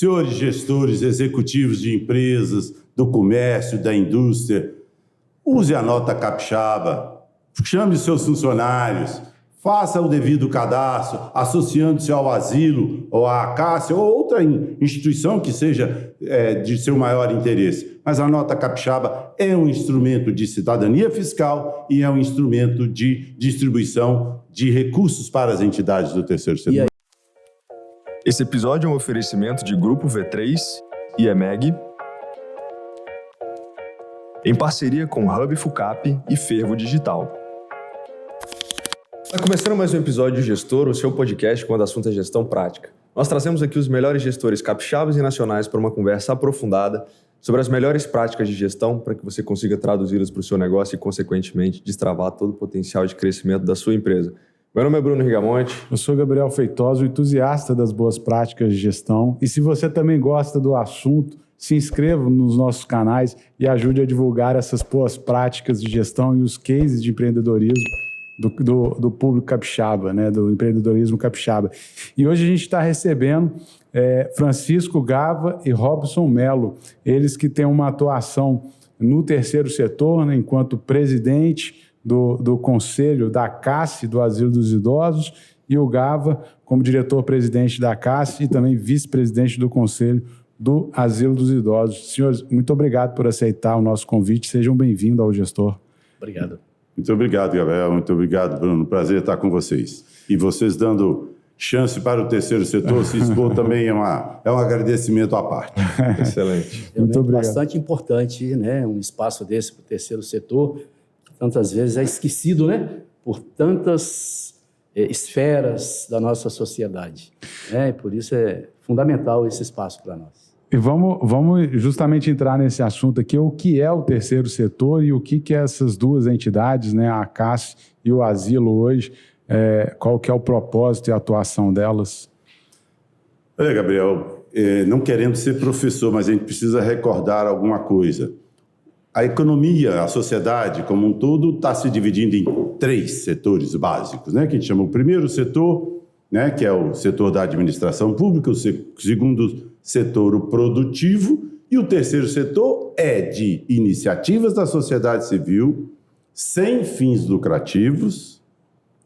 senhores gestores, executivos de empresas, do comércio, da indústria, use a nota capixaba, chame seus funcionários, faça o devido cadastro, associando-se ao asilo, ou à Cássia, ou outra instituição que seja de seu maior interesse. Mas a nota capixaba é um instrumento de cidadania fiscal e é um instrumento de distribuição de recursos para as entidades do terceiro setor. Esse episódio é um oferecimento de Grupo V3 e EMEG, em parceria com Hub Fucap e Fervo Digital. Está começando mais um episódio de Gestor, o seu podcast quando o assunto é gestão prática. Nós trazemos aqui os melhores gestores capixabas e nacionais para uma conversa aprofundada sobre as melhores práticas de gestão para que você consiga traduzi-las para o seu negócio e, consequentemente, destravar todo o potencial de crescimento da sua empresa. Meu nome é Bruno Rigamonte. Eu sou Gabriel Feitosa, o entusiasta das boas práticas de gestão. E se você também gosta do assunto, se inscreva nos nossos canais e ajude a divulgar essas boas práticas de gestão e os cases de empreendedorismo do público capixaba, né, do empreendedorismo capixaba. E hoje a gente está recebendo Francisco Gava e Robson Melo, eles que têm uma atuação no terceiro setor, né, enquanto presidente do Conselho da CASSE, do Asilo dos Idosos, e o Gava como diretor-presidente da CASSE e também vice-presidente do Conselho do Asilo dos Idosos. Senhores, muito obrigado por aceitar o nosso convite. Sejam bem-vindos ao Gestor. Obrigado. Muito obrigado, Gabriel. Muito obrigado, Bruno. Prazer estar com vocês. E vocês dando chance para o terceiro setor se expor também é um agradecimento à parte. Excelente. Muito obrigado. Bastante importante, né? Um espaço desse para o terceiro setor, que tantas vezes é esquecido, né? Por tantas esferas da nossa sociedade. Né? E por isso é fundamental esse espaço para nós. E vamos justamente entrar nesse assunto aqui, o que é o terceiro setor e o que é essas duas entidades, né, a CASSE e o Asilo hoje, qual que é o propósito e a atuação delas? Olha, Gabriel, não querendo ser professor, mas a gente precisa recordar alguma coisa. A economia, a sociedade como um todo está se dividindo em três setores básicos, né, que a gente chama o primeiro setor, né, que é o setor da administração pública, o segundo setor, o produtivo, e o terceiro setor é de iniciativas da sociedade civil, sem fins lucrativos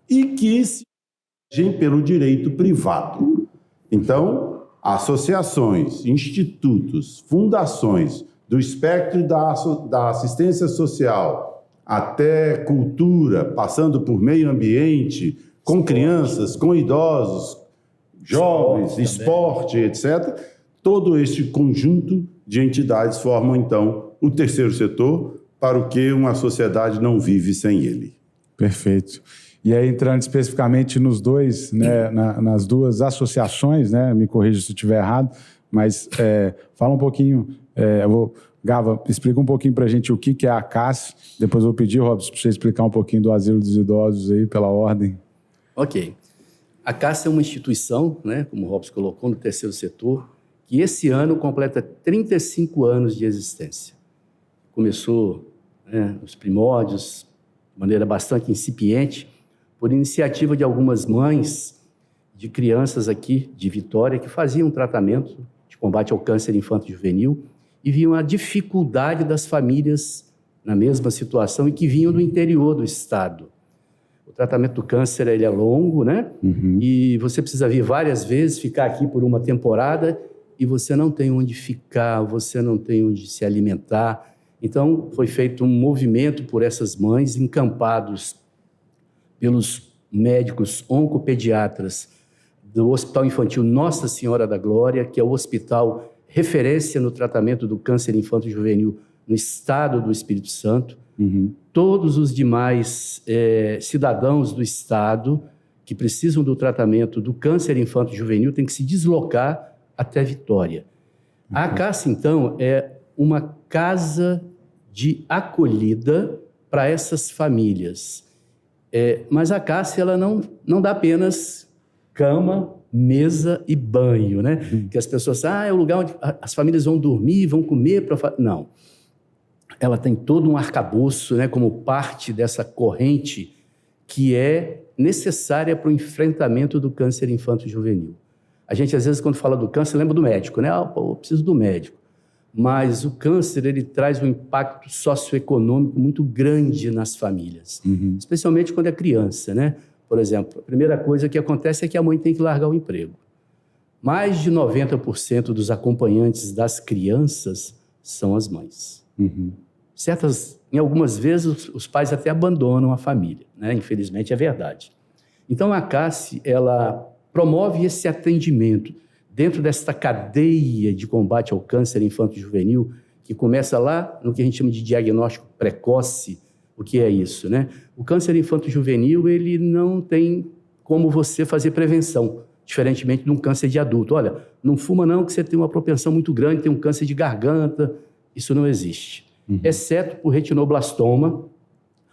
e que se regem pelo direito privado. Então, associações, institutos, fundações do espectro da assistência social até cultura, passando por meio ambiente, com crianças, com idosos, jovens, esporte, etc., todo este conjunto de entidades formam, então, o terceiro setor, para o que uma sociedade não vive sem ele. Perfeito. E aí, entrando especificamente nos dois, né, nas duas associações, né, me corrija se eu estiver errado, mas fala um pouquinho, Gava, explica um pouquinho para a gente o que é a CASSE, depois eu vou pedir, Robson, para você explicar um pouquinho do Asilo dos Idosos aí, pela ordem. Ok. A CASSE é uma instituição, né, como o Robson colocou, no terceiro setor, que esse ano completa 35 anos de existência. Começou, né, nos primórdios, de maneira bastante incipiente, por iniciativa de algumas mães de crianças aqui de Vitória que faziam tratamento de combate ao câncer infanto-juvenil e viam a dificuldade das famílias na mesma situação e que vinham do interior do estado. O tratamento do câncer ele é longo, né? Uhum. E você precisa vir várias vezes, ficar aqui por uma temporada e você não tem onde ficar, você não tem onde se alimentar. Então, foi feito um movimento por essas mães, encampados pelos médicos oncopediatras do Hospital Infantil Nossa Senhora da Glória, que é o hospital referência no tratamento do câncer infanto-juvenil no estado do Espírito Santo. Uhum. Todos os demais cidadãos do estado que precisam do tratamento do câncer infanto-juvenil têm que se deslocar até Vitória. Uhum. A CASSE, então, é uma casa de acolhida para essas famílias. Mas a CASSE ela não dá apenas cama, mesa e banho, né? Uhum. Que as pessoas é o lugar onde as famílias vão dormir, vão comer. Não. Ela tem todo um arcabouço, né, como parte dessa corrente que é necessária para o enfrentamento do câncer infanto-juvenil. A gente, às vezes, quando fala do câncer, lembra do médico, né? Eu preciso do médico. Mas o câncer, ele traz um impacto socioeconômico muito grande nas famílias, especialmente quando é criança, né? Por exemplo, a primeira coisa que acontece é que a mãe tem que largar o emprego. Mais de 90% dos acompanhantes das crianças são as mães. Em algumas vezes, os pais até abandonam a família, né? Infelizmente, é verdade. Então, a CASSE, ela promove esse atendimento dentro desta cadeia de combate ao câncer infanto-juvenil, que começa lá no que a gente chama de diagnóstico precoce. O que é isso, né? O câncer infanto-juvenil, ele não tem como você fazer prevenção, diferentemente de um câncer de adulto. Olha, não fuma não, que você tem uma propensão muito grande, tem um câncer de garganta. Isso não existe. Exceto por retinoblastoma,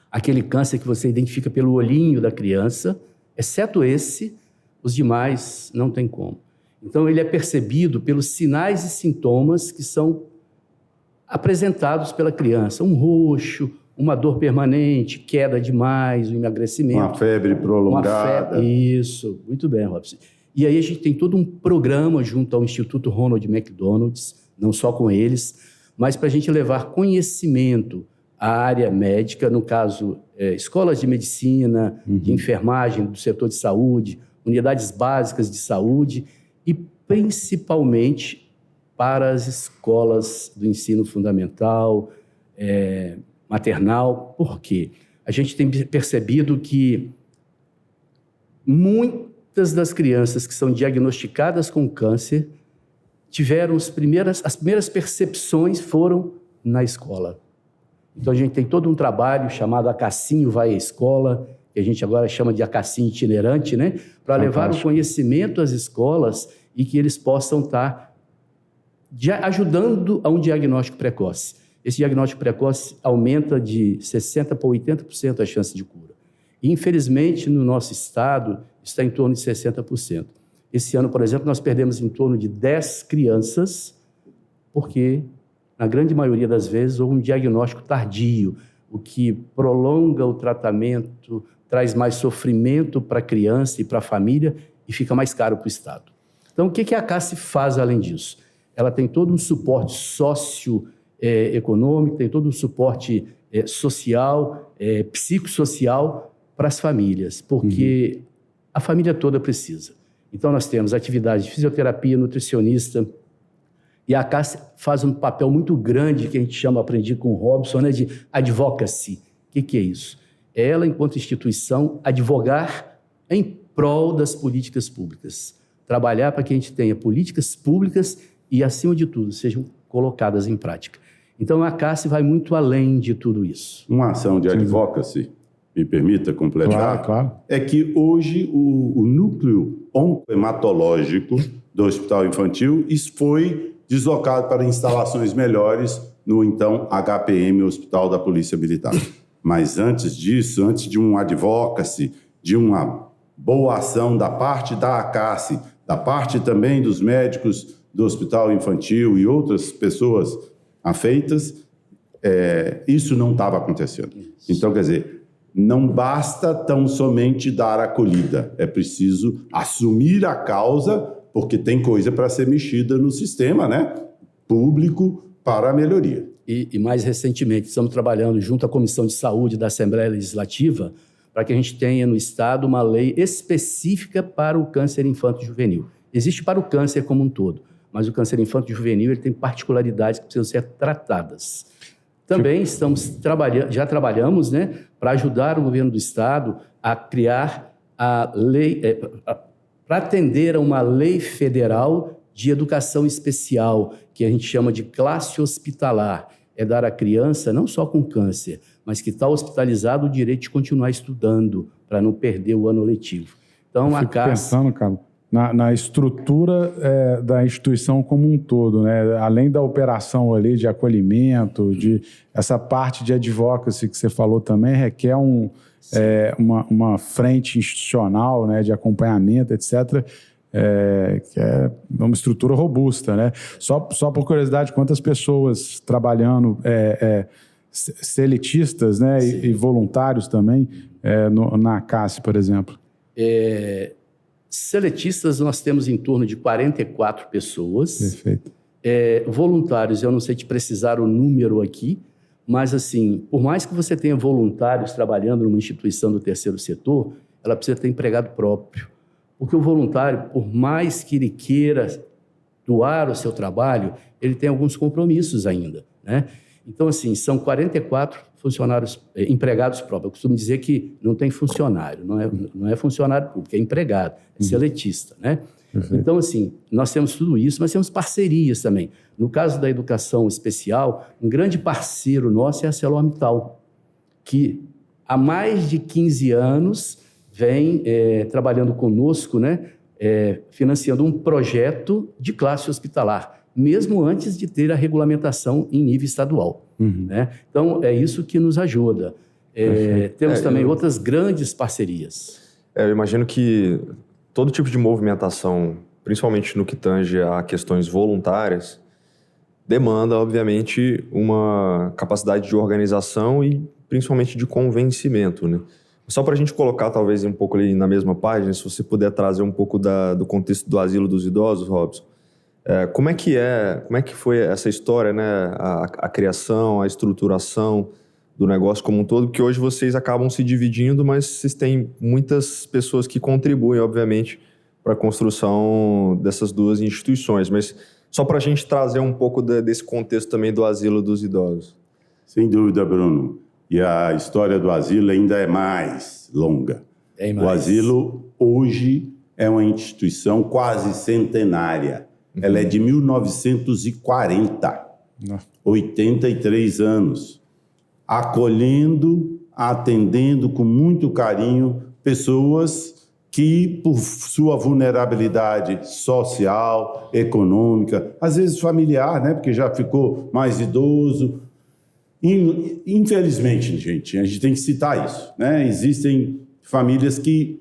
aquele câncer que você identifica pelo olhinho da criança. Exceto esse, os demais não tem como. Então, ele é percebido pelos sinais e sintomas que são apresentados pela criança. Um roxo, uma dor permanente, queda demais, um emagrecimento. Uma febre prolongada. Isso, muito bem, Robson. E aí a gente tem todo um programa junto ao Instituto Ronald McDonald's, não só com eles, mas para a gente levar conhecimento à área médica, no caso, escolas de medicina, de enfermagem, do setor de saúde, unidades básicas de saúde e, principalmente, para as escolas do ensino fundamental, maternal. Por quê? A gente tem percebido que muitas das crianças que são diagnosticadas com câncer tiveram as primeiras percepções foram na escola. Então, a gente tem todo um trabalho chamado Acassinho Vai à Escola, que a gente agora chama de Acassinho itinerante, né? Para levar o conhecimento às escolas e que eles possam estar ajudando a um diagnóstico precoce. Esse diagnóstico precoce aumenta de 60% para 80% a chance de cura. E, infelizmente, no nosso estado, está em torno de 60%. Esse ano, por exemplo, nós perdemos em torno de 10 crianças, porque, na grande maioria das vezes, houve um diagnóstico tardio, o que prolonga o tratamento, traz mais sofrimento para a criança e para a família e fica mais caro para o Estado. Então, o que a CASSE faz além disso? Ela tem todo um suporte socioeconômico, tem todo um suporte social, psicossocial para as famílias, porque a família toda precisa. Então, nós temos atividades de fisioterapia, nutricionista, e a CASSE faz um papel muito grande, que a gente chama, aprendi com o Robson, né, de advocacy. O que é isso? É ela, enquanto instituição, advogar em prol das políticas públicas. Trabalhar para que a gente tenha políticas públicas e, acima de tudo, sejam colocadas em prática. Então, a CASSE vai muito além de tudo isso. Uma ação de advocacy, me permita completar, Claro. é que hoje o núcleo oncohematológico do Hospital Infantil foi deslocado para instalações melhores no, então, HPM, Hospital da Polícia Militar. Mas antes disso, antes de um advocacy, de uma boa ação da parte da CASSE, da parte também dos médicos do Hospital Infantil e outras pessoas afeitas, isso não estava acontecendo. Então, quer dizer, não basta tão somente dar acolhida, é preciso assumir a causa, porque tem coisa para ser mexida no sistema, né, público para a melhoria. E mais recentemente, estamos trabalhando junto à Comissão de Saúde da Assembleia Legislativa para que a gente tenha no Estado uma lei específica para o câncer infanto-juvenil. Existe para o câncer como um todo, mas o câncer infanto-juvenil ele tem particularidades que precisam ser tratadas. Também já trabalhamos, né, para ajudar o governo do Estado a criar a lei, para atender a uma lei federal de educação especial, que a gente chama de classe hospitalar. É dar à criança, não só com câncer, mas que está hospitalizado, o direito de continuar estudando, para não perder o ano letivo. Então, Eu fico pensando, Carlos, na estrutura da instituição como um todo, né? Além da operação ali de acolhimento, de essa parte de advocacy que você falou também, requer uma frente institucional, né, de acompanhamento, etc., que é uma estrutura robusta, né? Só por curiosidade, quantas pessoas trabalhando, seletistas, né, e voluntários também, na CASSE, por exemplo? Seletistas, nós temos em torno de 44 pessoas. Perfeito. Voluntários, eu não sei te precisar o número aqui, mas, assim, por mais que você tenha voluntários trabalhando numa instituição do terceiro setor, ela precisa ter empregado próprio. Porque o voluntário, por mais que ele queira doar o seu trabalho, ele tem alguns compromissos ainda, né? Então, assim, são 44 funcionários, empregados próprios. Eu costumo dizer que não tem funcionário, não é funcionário público, é empregado, é seletista, né? Uhum. Então, assim, nós temos tudo isso, mas temos parcerias também. No caso da educação especial, um grande parceiro nosso é a ArcelorMittal, que há mais de 15 anos vem trabalhando conosco, né, financiando um projeto de classe hospitalar, mesmo antes de ter a regulamentação em nível estadual. Uhum. Né? Então, é isso que nos ajuda. Temos também outras grandes parcerias. Eu imagino que todo tipo de movimentação, principalmente no que tange a questões voluntárias, demanda, obviamente, uma capacidade de organização e principalmente de convencimento, né? Só para a gente colocar, talvez, um pouco ali na mesma página, se você puder trazer um pouco do contexto do asilo dos idosos, Robson. Como é que foi essa história, né? A criação, a estruturação do negócio como um todo, porque hoje vocês acabam se dividindo, mas vocês têm muitas pessoas que contribuem, obviamente, para a construção dessas duas instituições. Mas só para a gente trazer um pouco desse contexto também do asilo dos idosos. Sem dúvida, Bruno. E a história do asilo ainda é mais longa. O asilo, hoje, é uma instituição quase centenária. Ela é de 1940, 83 anos, acolhendo, atendendo com muito carinho pessoas que, por sua vulnerabilidade social, econômica, às vezes familiar, né, porque já ficou mais idoso. Infelizmente, gente, a gente tem que citar isso, né? Existem famílias que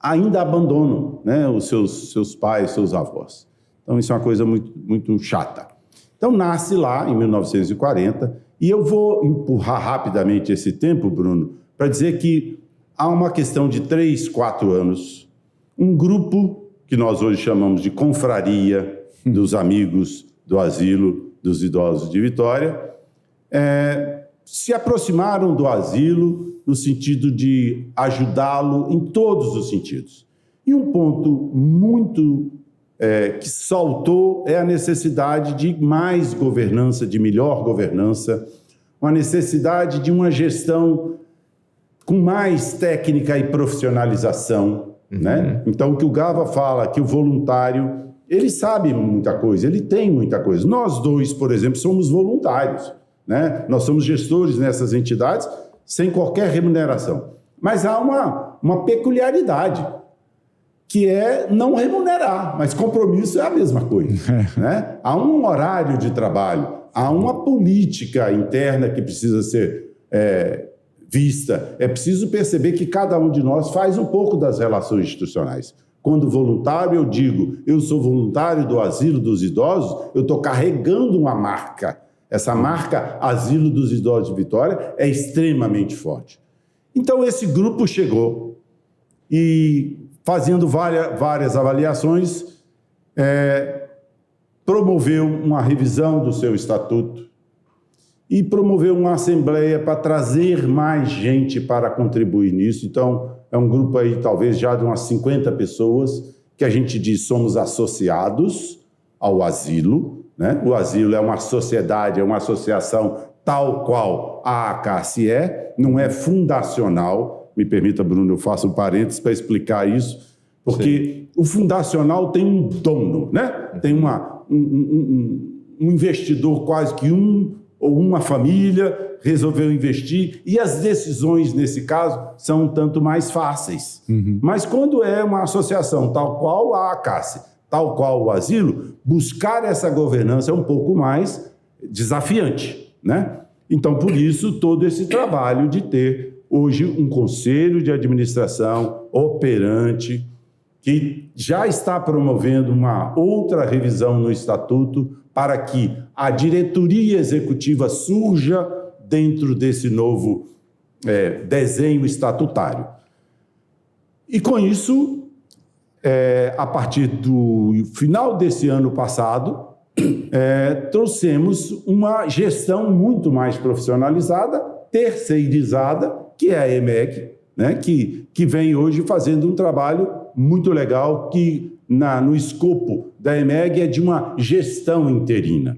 ainda abandonam, né, os seus pais, seus avós. Então, isso é uma coisa muito, muito chata. Então, nasce lá, em 1940, e eu vou empurrar rapidamente esse tempo, Bruno, para dizer que há uma questão de 3, 4 anos, um grupo que nós hoje chamamos de confraria dos amigos do asilo dos idosos de Vitória, se aproximaram do asilo no sentido de ajudá-lo em todos os sentidos. E um ponto muito que saltou é a necessidade de mais governança, de melhor governança, uma necessidade de uma gestão com mais técnica e profissionalização. Né? Então, o que o Gava fala, que o voluntário, ele sabe muita coisa, ele tem muita coisa. Nós dois, por exemplo, somos voluntários. Né? Nós somos gestores nessas entidades sem qualquer remuneração. Mas há uma peculiaridade, que é não remunerar, mas compromisso é a mesma coisa. Né? Há um horário de trabalho, há uma política interna que precisa ser vista. É preciso perceber que cada um de nós faz um pouco das relações institucionais. Quando voluntário, eu digo, eu sou voluntário do Asilo dos Idosos, eu estou carregando uma marca. Essa marca Asilo dos Idosos de Vitória é extremamente forte. Então, esse grupo chegou e, fazendo várias avaliações, promoveu uma revisão do seu estatuto e promoveu uma assembleia para trazer mais gente para contribuir nisso. Então, é um grupo aí, talvez, já de umas 50 pessoas, que a gente diz somos associados ao asilo. Né? O asilo é uma sociedade, é uma associação tal qual a ACACE não é fundacional. Me permita, Bruno, eu faço um parênteses para explicar isso, porque o fundacional tem um dono, né? Tem um investidor, quase que ou uma família resolveu investir, e as decisões, nesse caso, são um tanto mais fáceis. Mas quando é uma associação tal qual a ACACE, tal qual o asilo, buscar essa governança é um pouco mais desafiante, né? Então, por isso, todo esse trabalho de ter hoje um conselho de administração operante que já está promovendo uma outra revisão no estatuto para que a diretoria executiva surja dentro desse novo desenho estatutário. E, com isso, a partir do final desse ano passado, trouxemos uma gestão muito mais profissionalizada, terceirizada, que é a EMEG, né, que vem hoje fazendo um trabalho muito legal, que no escopo da EMEG é de uma gestão interina.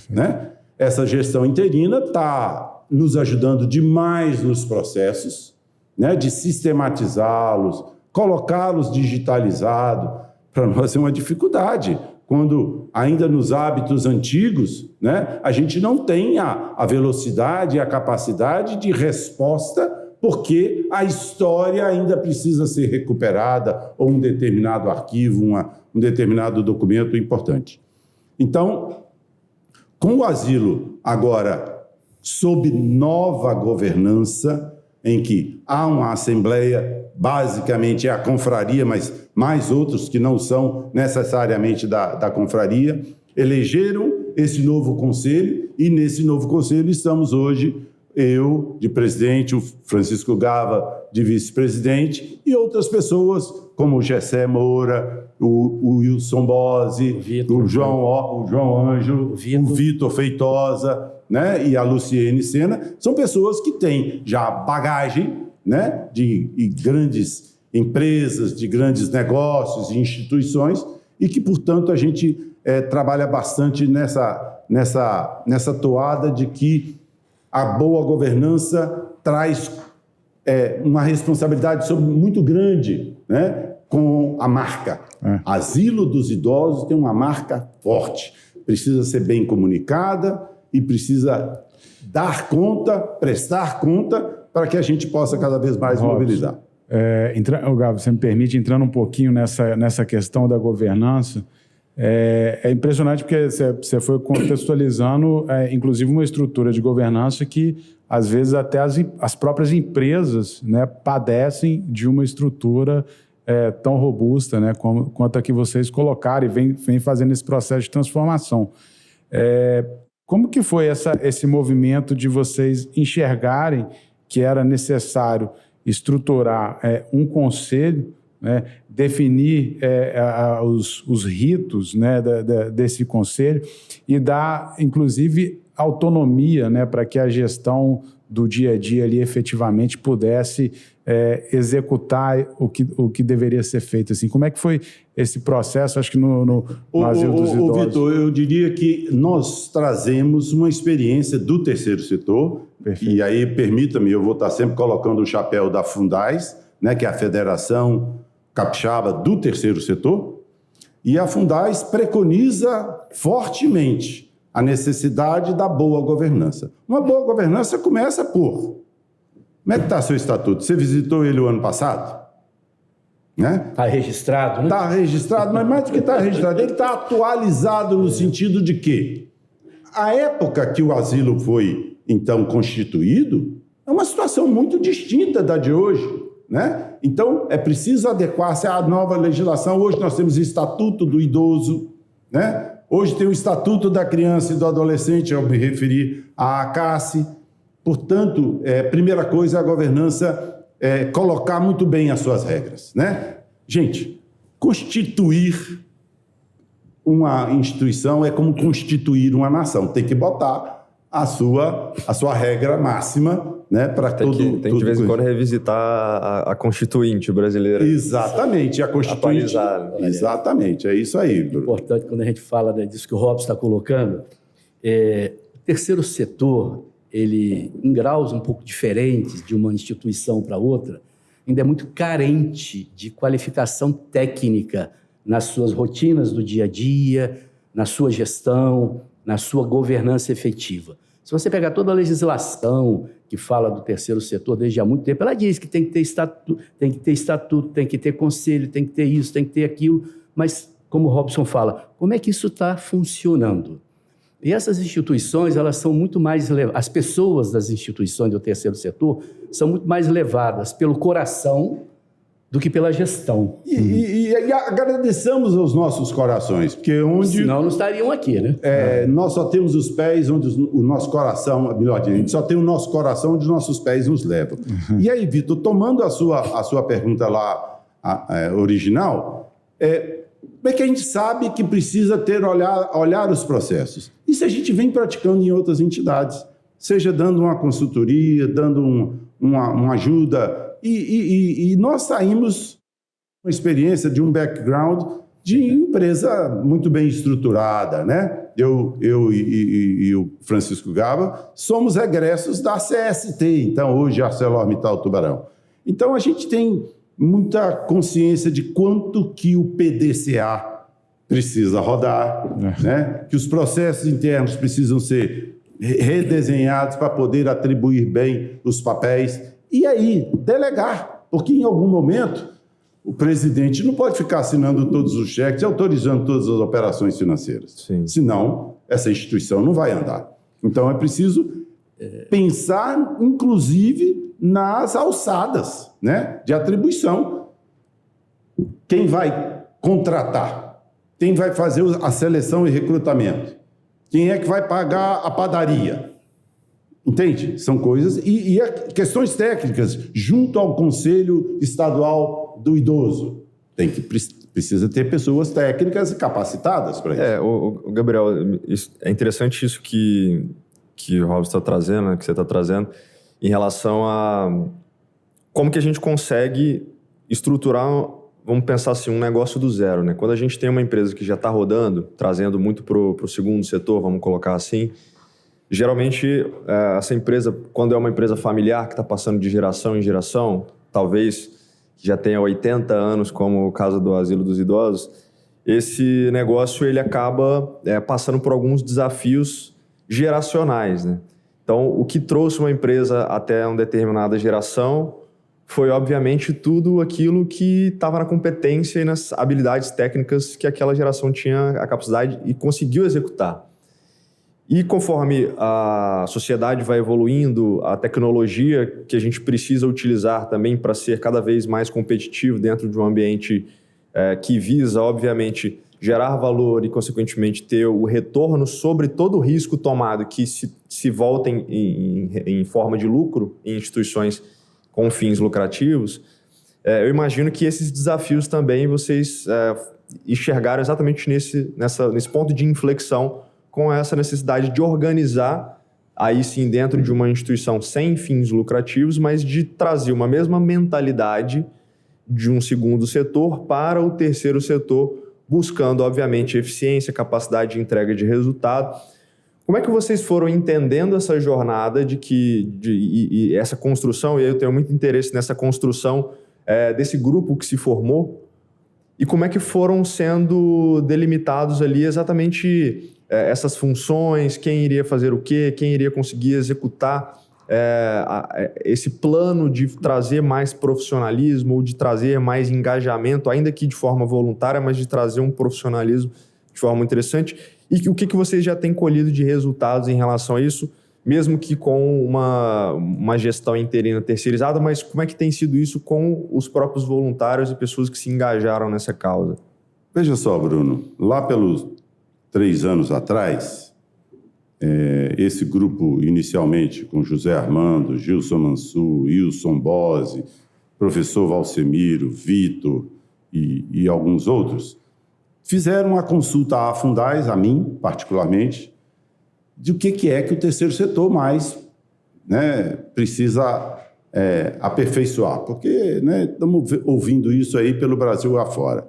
Né? Essa gestão interina está nos ajudando demais nos processos, né, de sistematizá-los, colocá-los digitalizados. Para nós é uma dificuldade, quando ainda nos hábitos antigos, né, a gente não tem a velocidade e a capacidade de resposta, porque a história ainda precisa ser recuperada, ou um determinado arquivo, um determinado documento importante. Então, com o asilo agora sob nova governança, em que há uma assembleia, basicamente é a confraria, mas mais outros que não são necessariamente da confraria, elegeram esse novo conselho, e nesse novo conselho estamos hoje, eu de presidente, o Francisco Gava de vice-presidente, e outras pessoas como o Gessé Moura, o Wilson Bose, o João Ângelo, o Vitor Feitosa, né, e a Luciene Sena. São pessoas que têm já bagagem, né, de grandes empresas, de grandes negócios e instituições, e que, portanto, a gente trabalha bastante nessa toada de que a boa governança traz uma responsabilidade muito grande, né, com a marca. Asilo dos Idosos tem uma marca forte, precisa ser bem comunicada e precisa dar conta, prestar conta, para que a gente possa cada vez mais mobilizar. Gabo, você me permite, entrando um pouquinho nessa questão da governança, é impressionante porque você foi contextualizando, inclusive, uma estrutura de governança que, às vezes, até as próprias empresas, né, padecem de uma estrutura tão robusta, né, quanto a que vocês colocaram e vem fazendo esse processo de transformação. Como que foi esse movimento de vocês enxergarem que era necessário estruturar um conselho, né, definir os ritos, né, desse conselho e dar, inclusive, autonomia, né, para que a gestão do dia a dia ali efetivamente pudesse executar o que deveria ser feito? Assim, como é que foi esse processo, acho que no Asilo dos Idosos? Vitor, eu diria que nós trazemos uma experiência do terceiro setor. Perfeito. E aí, permita-me, eu vou estar sempre colocando o chapéu da Fundais, né, que é a Federação Capixaba do Terceiro Setor, e a Fundais preconiza fortemente a necessidade da boa governança. Uma boa governança começa por... Como é que está seu estatuto? Você visitou ele o ano passado? Está registrado, né? Está registrado, mas mais do que está registrado, ele está atualizado no sentido de que a época que o asilo foi, então, constituído é uma situação muito distinta da de hoje, né? Então, é preciso adequar-se à nova legislação. Hoje nós temos o Estatuto do Idoso, né? Hoje tem o Estatuto da Criança e do Adolescente, eu me referi à ACACE. Portanto, primeira coisa, a governança colocar muito bem as suas regras, né? Gente, constituir uma instituição é como constituir uma nação. Tem que botar a sua regra máxima, né, para Tem que de vez em quando revisitar a Constituinte brasileira. Exatamente, a Constituinte. Atualizar. Exatamente, é isso aí, Bruno. É importante, quando a gente fala disso que o Robson está colocando, o terceiro setor, ele, em graus um pouco diferentes de uma instituição para outra, ainda é muito carente de qualificação técnica nas suas rotinas do dia a dia, na sua gestão, na sua governança efetiva. Se você pegar toda a legislação que fala do terceiro setor desde há muito tempo, ela diz que tem que ter estatuto, tem que ter conselho, tem que ter isso, tem que ter aquilo, mas, como o Robson fala, como é que isso está funcionando? E essas instituições, elas são muito mais... As pessoas das instituições do terceiro setor são muito mais levadas pelo coração do que pela gestão. E agradecemos aos nossos corações, porque onde... Senão não estariam aqui, né? Nós só temos os pés onde o nosso coração... Melhor dizendo, a gente só tem o nosso coração onde os nossos pés nos levam. E aí, Vitor, tomando a sua pergunta lá original, Como é que a gente sabe que precisa olhar os processos? Isso a gente vem praticando em outras entidades, seja dando uma consultoria, dando uma ajuda. E nós saímos com uma experiência de um background de empresa muito bem estruturada, né? Eu e o Francisco Gava somos egressos da CST, então hoje ArcelorMittal Tubarão. Então a gente tem muita consciência de quanto que o PDCA precisa rodar, né? Que os processos internos precisam ser redesenhados para poder atribuir bem os papéis e aí delegar, porque em algum momento o presidente não pode ficar assinando todos os cheques e autorizando todas as operações financeiras. Sim. Senão, essa instituição não vai andar. Então, é preciso pensar, inclusive, nas alçadas, né, de atribuição. Quem vai contratar? Quem vai fazer a seleção e recrutamento? Quem é que vai pagar a padaria? Entende? São coisas... E questões técnicas, junto ao Conselho Estadual do Idoso. Precisa ter pessoas técnicas capacitadas para isso. Gabriel, é interessante isso que o Robson está trazendo, né, que você está trazendo, em relação a como que a gente consegue estruturar, vamos pensar assim, um negócio do zero, né? Quando a gente tem uma empresa que já está rodando, trazendo muito para o segundo setor, vamos colocar assim, geralmente essa empresa, quando é uma empresa familiar que está passando de geração em geração, talvez já tenha 80 anos, como o caso do Asilo dos Idosos, esse negócio ele acaba passando por alguns desafios geracionais, né? Então, o que trouxe uma empresa até uma determinada geração foi, obviamente, tudo aquilo que estava na competência e nas habilidades técnicas que aquela geração tinha a capacidade e conseguiu executar. E conforme a sociedade vai evoluindo, a tecnologia que a gente precisa utilizar também para ser cada vez mais competitivo dentro de um ambiente que visa, obviamente, gerar valor e, consequentemente, ter o retorno sobre todo o risco tomado que se voltem em forma de lucro em instituições com fins lucrativos, eu imagino que esses desafios também vocês enxergaram exatamente nesse ponto de inflexão com essa necessidade de organizar, aí sim dentro de uma instituição sem fins lucrativos, mas de trazer uma mesma mentalidade de um segundo setor para o terceiro setor, buscando, obviamente, eficiência, capacidade de entrega de resultado. Como é que vocês foram entendendo essa jornada e essa construção, e eu tenho muito interesse nessa construção desse grupo que se formou, e como é que foram sendo delimitados ali exatamente essas funções, quem iria fazer o quê, quem iria conseguir executar esse plano de trazer mais profissionalismo ou de trazer mais engajamento, ainda que de forma voluntária, mas de trazer um profissionalismo de forma interessante. E o que vocês já têm colhido de resultados em relação a isso, mesmo que com uma gestão interina terceirizada, mas como é que tem sido isso com os próprios voluntários e pessoas que se engajaram nessa causa? Veja só, Bruno, lá pelos 3 anos atrás, esse grupo, inicialmente, com José Armando, Gilson Mansur, Wilson Bose, professor Valsemiro, Vitor e alguns outros, fizeram uma consulta à Fundais, a mim, particularmente, de o que é que o terceiro setor mais precisa aperfeiçoar, porque estamos ouvindo isso aí pelo Brasil afora.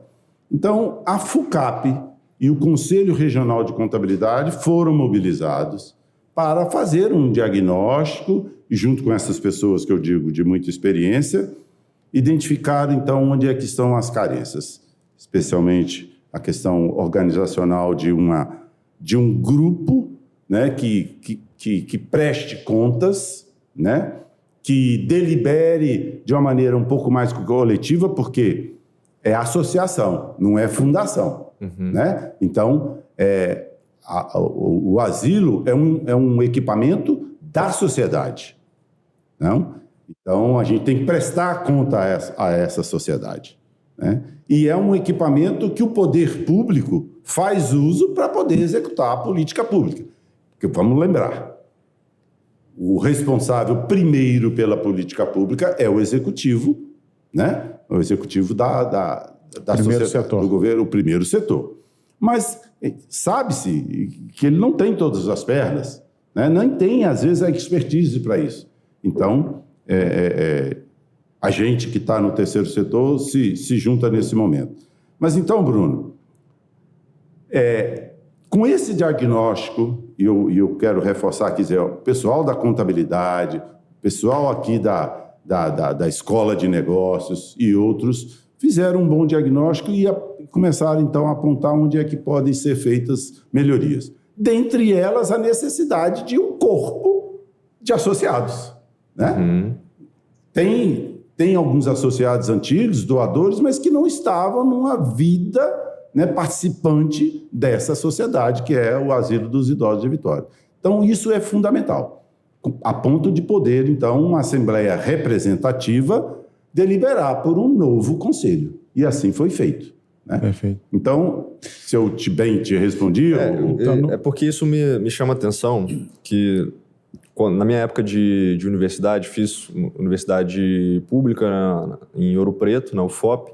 Então, a FUCAP e o Conselho Regional de Contabilidade foram mobilizados para fazer um diagnóstico e, junto com essas pessoas que eu digo de muita experiência, identificar, então, onde é que estão as carências, especialmente a questão organizacional de um grupo que preste contas, que delibere de uma maneira um pouco mais coletiva, porque é associação, não é fundação. Então, o asilo é um equipamento da sociedade. Não? Então, a gente tem que prestar conta a essa sociedade. E é um equipamento que o poder público faz uso para poder executar a política pública. Porque, vamos lembrar, o responsável primeiro pela política pública é o executivo, o executivo Primeiro setor. do governo, o primeiro setor. Mas sabe-se que ele não tem todas as pernas, né? Nem tem, às vezes, a expertise para isso. Então, a gente que está no terceiro setor se junta nesse momento. Mas então, Bruno, com esse diagnóstico, e eu quero reforçar aqui, o pessoal da contabilidade, o pessoal aqui da escola de negócios e outros fizeram um bom diagnóstico e começaram, então, a apontar onde é que podem ser feitas melhorias. Dentre elas, a necessidade de um corpo de associados, né? Tem alguns associados antigos, doadores, mas que não estavam numa vida, né, participante dessa sociedade, que é o Asilo dos Idosos de Vitória. Então, isso é fundamental, a ponto de poder, então, uma Assembleia Representativa deliberar por um novo conselho. E assim foi feito, né? Perfeito. Então, se eu bem te respondi... É porque isso me chama a atenção, que na minha época de universidade, fiz universidade pública em Ouro Preto, na UFOP,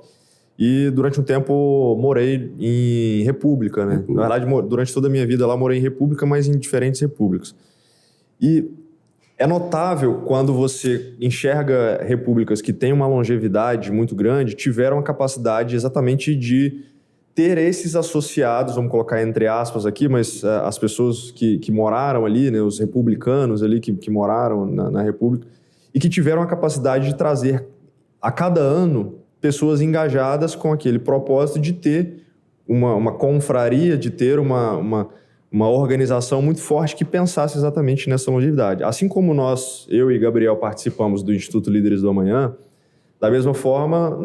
e durante um tempo morei em república, né? Na verdade, durante toda a minha vida lá morei em república, mas em diferentes repúblicas. E é notável quando você enxerga repúblicas que têm uma longevidade muito grande, tiveram a capacidade exatamente de ter esses associados, vamos colocar entre aspas aqui, mas as pessoas que moraram ali, né, os republicanos ali que moraram na república, e que tiveram a capacidade de trazer a cada ano pessoas engajadas com aquele propósito de ter uma confraria, de ter uma organização muito forte que pensasse exatamente nessa longevidade. Assim como eu e Gabriel participamos do Instituto Líderes do Amanhã, da mesma forma,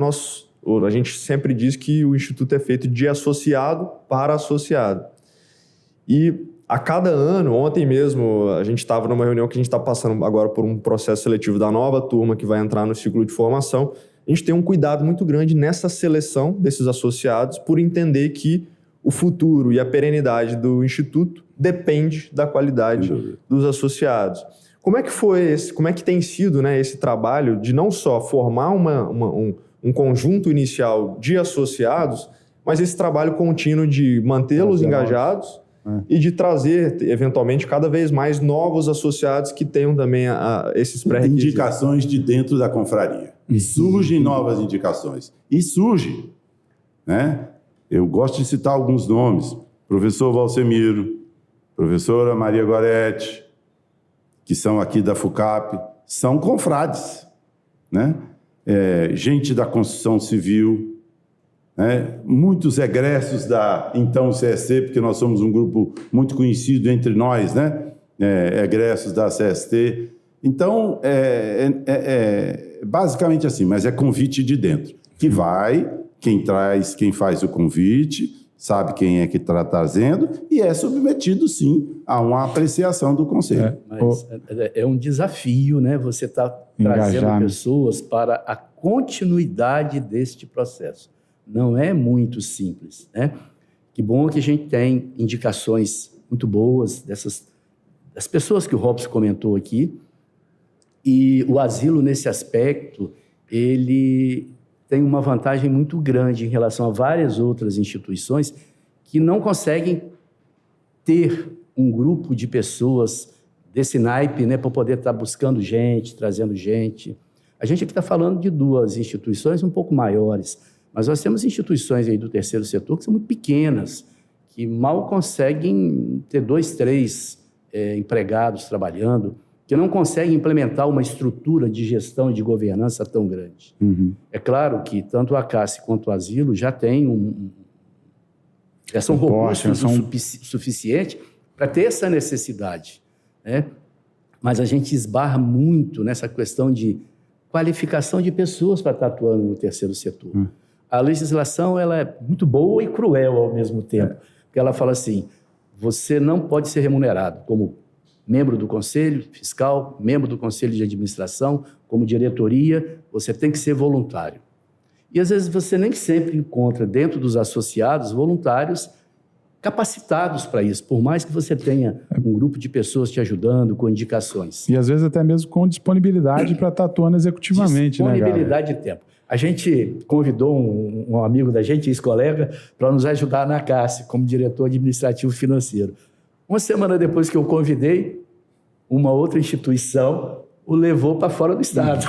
a gente sempre diz que o Instituto é feito de associado para associado. E a cada ano, ontem mesmo, a gente estava numa reunião que a gente está passando agora por um processo seletivo da nova turma que vai entrar no ciclo de formação. A gente tem um cuidado muito grande nessa seleção desses associados por entender que o futuro e a perenidade do Instituto depende da qualidade dos associados. Como é que tem sido, né, esse trabalho de não só formar um conjunto inicial de associados, mas esse trabalho contínuo de mantê-los engajados e de trazer, eventualmente, cada vez mais novos associados que tenham também esses pré-requisitos. Indicações de dentro da confraria. Surgem novas indicações. E surge, né? Eu gosto de citar alguns nomes. Professor Valsemiro, professora Maria Goretti, que são aqui da FUCAP, são confrades, né? Gente da construção civil, né? Muitos egressos da então CST, porque nós somos um grupo muito conhecido entre nós, né? Egressos da CST. Então, basicamente assim, mas é convite de dentro, que vai, quem faz o convite, sabe quem é que está trazendo e é submetido, sim, a uma apreciação do Conselho. Mas é um desafio, né? Você está trazendo pessoas para a continuidade deste processo. Não é muito simples, né? Que bom que a gente tem indicações muito boas das pessoas que o Robson comentou aqui. E o asilo, nesse aspecto, ele tem uma vantagem muito grande em relação a várias outras instituições que não conseguem ter um grupo de pessoas desse naipe, né, para poder estar buscando gente, trazendo gente. A gente aqui está falando de duas instituições um pouco maiores, mas nós temos instituições aí do terceiro setor que são muito pequenas, que mal conseguem ter 2, 3 empregados trabalhando, que não conseguem implementar uma estrutura de gestão e de governança tão grande. É claro que tanto a CACE quanto o Asilo já têm já são robustos o suficiente para ter essa necessidade, né? Mas a gente esbarra muito nessa questão de qualificação de pessoas para estar atuando no terceiro setor. A legislação ela é muito boa e cruel ao mesmo tempo, porque ela fala assim, você não pode ser remunerado como membro do Conselho Fiscal, membro do Conselho de Administração, como diretoria, você tem que ser voluntário. E, às vezes, você nem sempre encontra, dentro dos associados, voluntários capacitados para isso, por mais que você tenha um grupo de pessoas te ajudando, com indicações. E, às vezes, até mesmo com disponibilidade para estar atuando executivamente, disponibilidade de tempo. A gente convidou um amigo da gente, ex-colega, para nos ajudar na CASSE, como diretor administrativo financeiro. Uma semana depois que eu convidei, uma outra instituição o levou para fora do estado.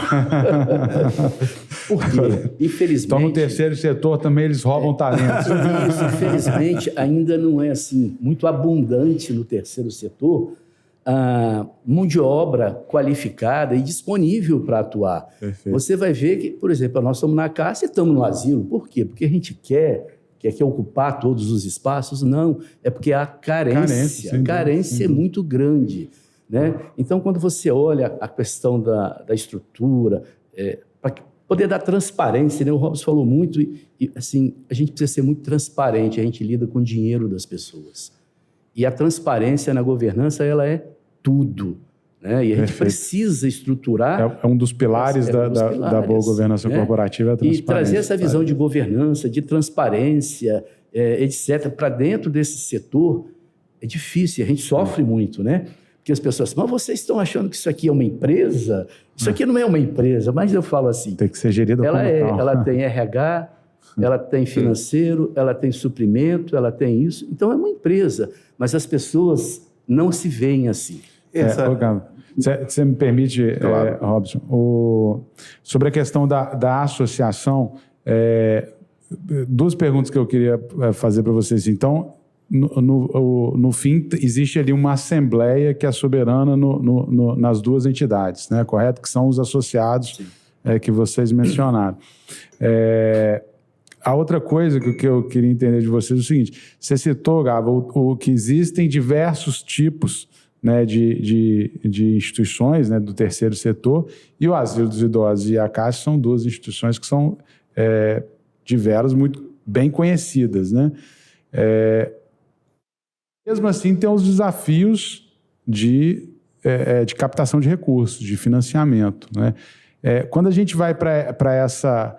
Por quê? Infelizmente... Então, no terceiro setor também eles roubam talentos. Isso, infelizmente, ainda não é assim muito abundante no terceiro setor a mão de obra qualificada e disponível para atuar. Perfeito. Você vai ver que, por exemplo, nós estamos na CASSE e estamos no asilo. Por quê? Porque a gente quer ocupar todos os espaços? Não, é porque há carência. A carência é muito grande, né? Então, quando você olha a questão da estrutura, para poder dar transparência, né? O Robson falou muito, e assim, a gente precisa ser muito transparente, a gente lida com o dinheiro das pessoas. E a transparência na governança, ela é tudo, né? E a gente precisa estruturar... É um dos pilares da boa governança corporativa, a transparência. E trazer essa visão de governança, de transparência, etc., para dentro desse setor é difícil, a gente sofre muito, né? Porque as pessoas mas vocês estão achando que isso aqui é uma empresa? Isso aqui não é uma empresa, mas eu falo assim... Tem que ser gerida como tal. Ela tem RH, ela tem financeiro, ela tem suprimento, ela tem isso. Então, é uma empresa, mas as pessoas não se veem assim. Você me permite, claro. Robson, sobre a questão da associação, duas perguntas que eu queria fazer para vocês. Então, no fim, existe ali uma assembleia que é soberana nas duas entidades, né? Correto? Que são os associados que vocês mencionaram. A outra coisa que eu queria entender de vocês é o seguinte: você citou, Gava, que existem diversos tipos, né, de instituições, né, do terceiro setor, e o Asilo dos Idosos e a Caixa são duas instituições que são diversas, muito bem conhecidas, né? Mesmo assim, tem os desafios de captação de recursos, de financiamento, né? Quando a gente vai para essa,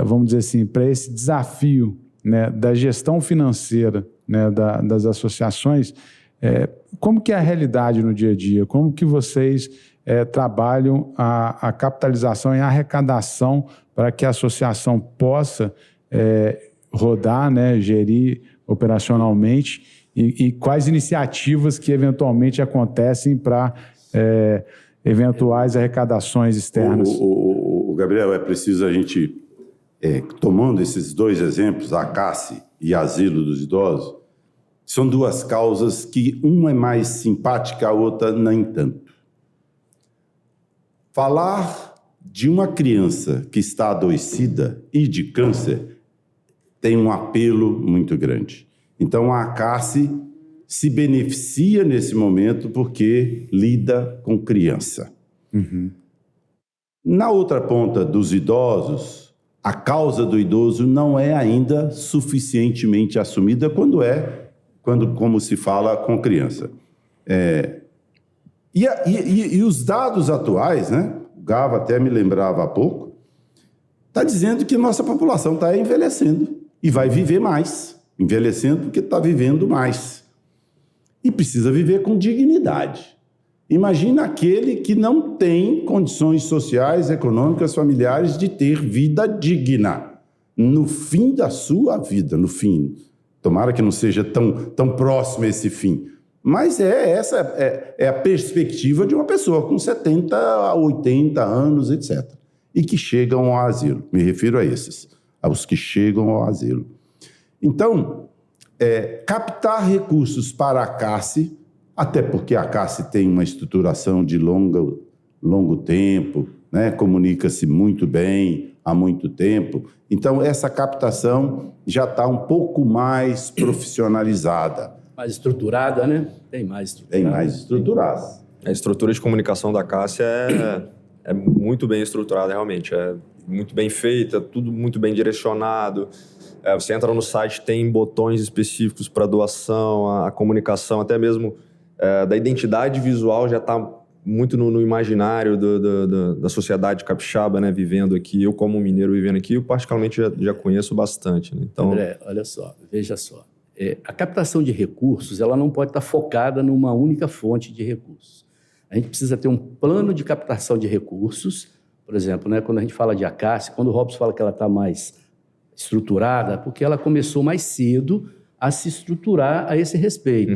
vamos dizer assim, para esse desafio, né, da gestão financeira, né, das associações, como que é a realidade no dia a dia? Como que vocês trabalham a capitalização e a arrecadação para que a associação possa rodar, né, gerir operacionalmente, e quais iniciativas que eventualmente acontecem para eventuais arrecadações externas? Gabriel, é preciso a gente, tomando esses dois exemplos, a CASSE e Asilo dos Idosos, são duas causas que uma é mais simpática, a outra nem tanto. Falar de uma criança que está adoecida e de câncer tem um apelo muito grande. Então, a CASSE se beneficia nesse momento porque lida com criança. Uhum. Na outra ponta dos idosos, a causa do idoso não é ainda suficientemente assumida como se fala com criança. E os dados atuais, né? O Gava até me lembrava há pouco, está dizendo que nossa população está envelhecendo e vai viver mais. Envelhecendo porque está vivendo mais. E precisa viver com dignidade. Imagina aquele que não tem condições sociais, econômicas, familiares de ter vida digna no fim da sua vida, no fim. Tomara que não seja tão próximo esse fim. Mas essa é a perspectiva de uma pessoa com 70 a 80 anos, etc. E que chegam ao asilo. Me refiro a esses, aos que chegam ao asilo. Então, captar recursos para a CASSE, até porque a CASSE tem uma estruturação de longo tempo, né? Comunica-se muito bem há muito tempo. Então, essa captação já está um pouco mais profissionalizada. Mais estruturada, né? Tem mais estruturada. A estrutura de comunicação da CASSE é muito bem estruturada, realmente. É muito bem feita, tudo muito bem direcionado. Você entra no site, tem botões específicos para doação, a comunicação, até mesmo da identidade visual já está muito no imaginário da sociedade capixaba, né, vivendo aqui. Eu, como mineiro vivendo aqui, eu particularmente já conheço bastante. Né? Então... André, olha só, veja só. A captação de recursos, ela não pode estar focada numa única fonte de recursos. A gente precisa ter um plano de captação de recursos, por exemplo, né, quando a gente fala de Acácia, quando o Robson fala que ela está mais estruturada, porque ela começou mais cedo a se estruturar a esse respeito.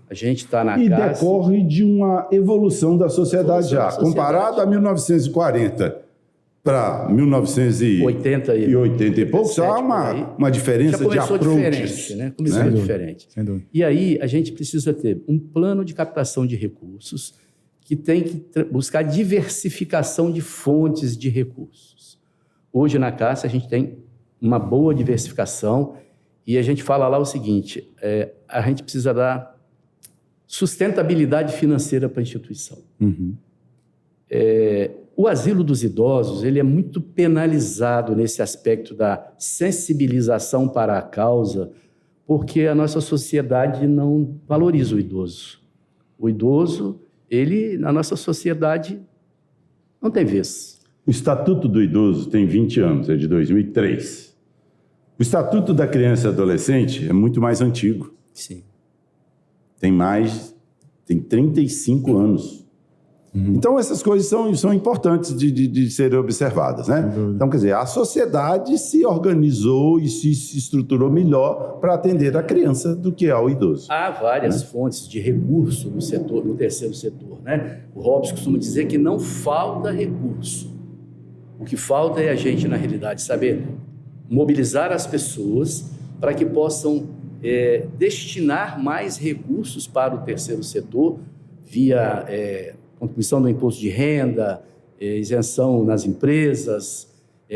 A gente está na E Acácia... decorre de uma evolução da sociedade já. Comparado a 1940 para 1980 e poucos, há uma diferença de approaches. Diferente, né? Começou diferente. Sem dúvida. E aí a gente precisa ter um plano de captação de recursos que tem que buscar diversificação de fontes de recursos. Hoje na Acácia a gente tem uma boa diversificação e a gente fala lá o seguinte, a gente precisa dar sustentabilidade financeira para a instituição. O asilo dos idosos ele é muito penalizado nesse aspecto da sensibilização para a causa, porque a nossa sociedade não valoriza o idoso. O idoso, ele, na nossa sociedade, não tem vez. O Estatuto do Idoso tem 20 anos, é de 2003. O Estatuto da Criança e Adolescente é muito mais antigo. Sim. Tem 35 anos. Então, essas coisas são importantes de serem observadas, né? Então, quer dizer, a sociedade se organizou e se estruturou melhor para atender a criança do que ao idoso. Há várias fontes de recurso no setor, no terceiro setor, né? O Robson costuma dizer que não falta recurso. O que falta é a gente, na realidade, saber mobilizar as pessoas para que possam destinar mais recursos para o terceiro setor via contribuição do imposto de renda, isenção nas empresas,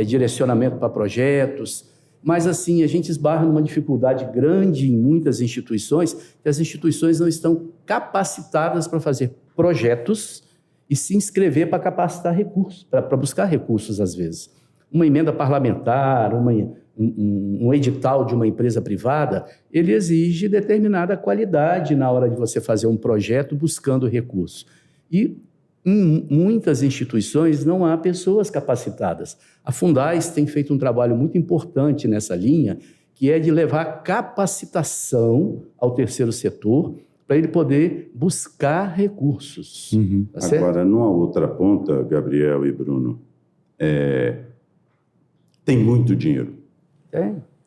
direcionamento para projetos. Mas, assim, a gente esbarra numa dificuldade grande em muitas instituições, que as instituições não estão capacitadas para fazer projetos e se inscrever para capacitar recursos, para buscar recursos, às vezes. Uma emenda parlamentar, um edital de uma empresa privada, ele exige determinada qualidade na hora de você fazer um projeto buscando recursos. E em muitas instituições não há pessoas capacitadas. A Fundais tem feito um trabalho muito importante nessa linha, que é de levar capacitação ao terceiro setor para ele poder buscar recursos. Tá certo? Agora, numa outra ponta, Gabriel e Bruno, tem muito dinheiro.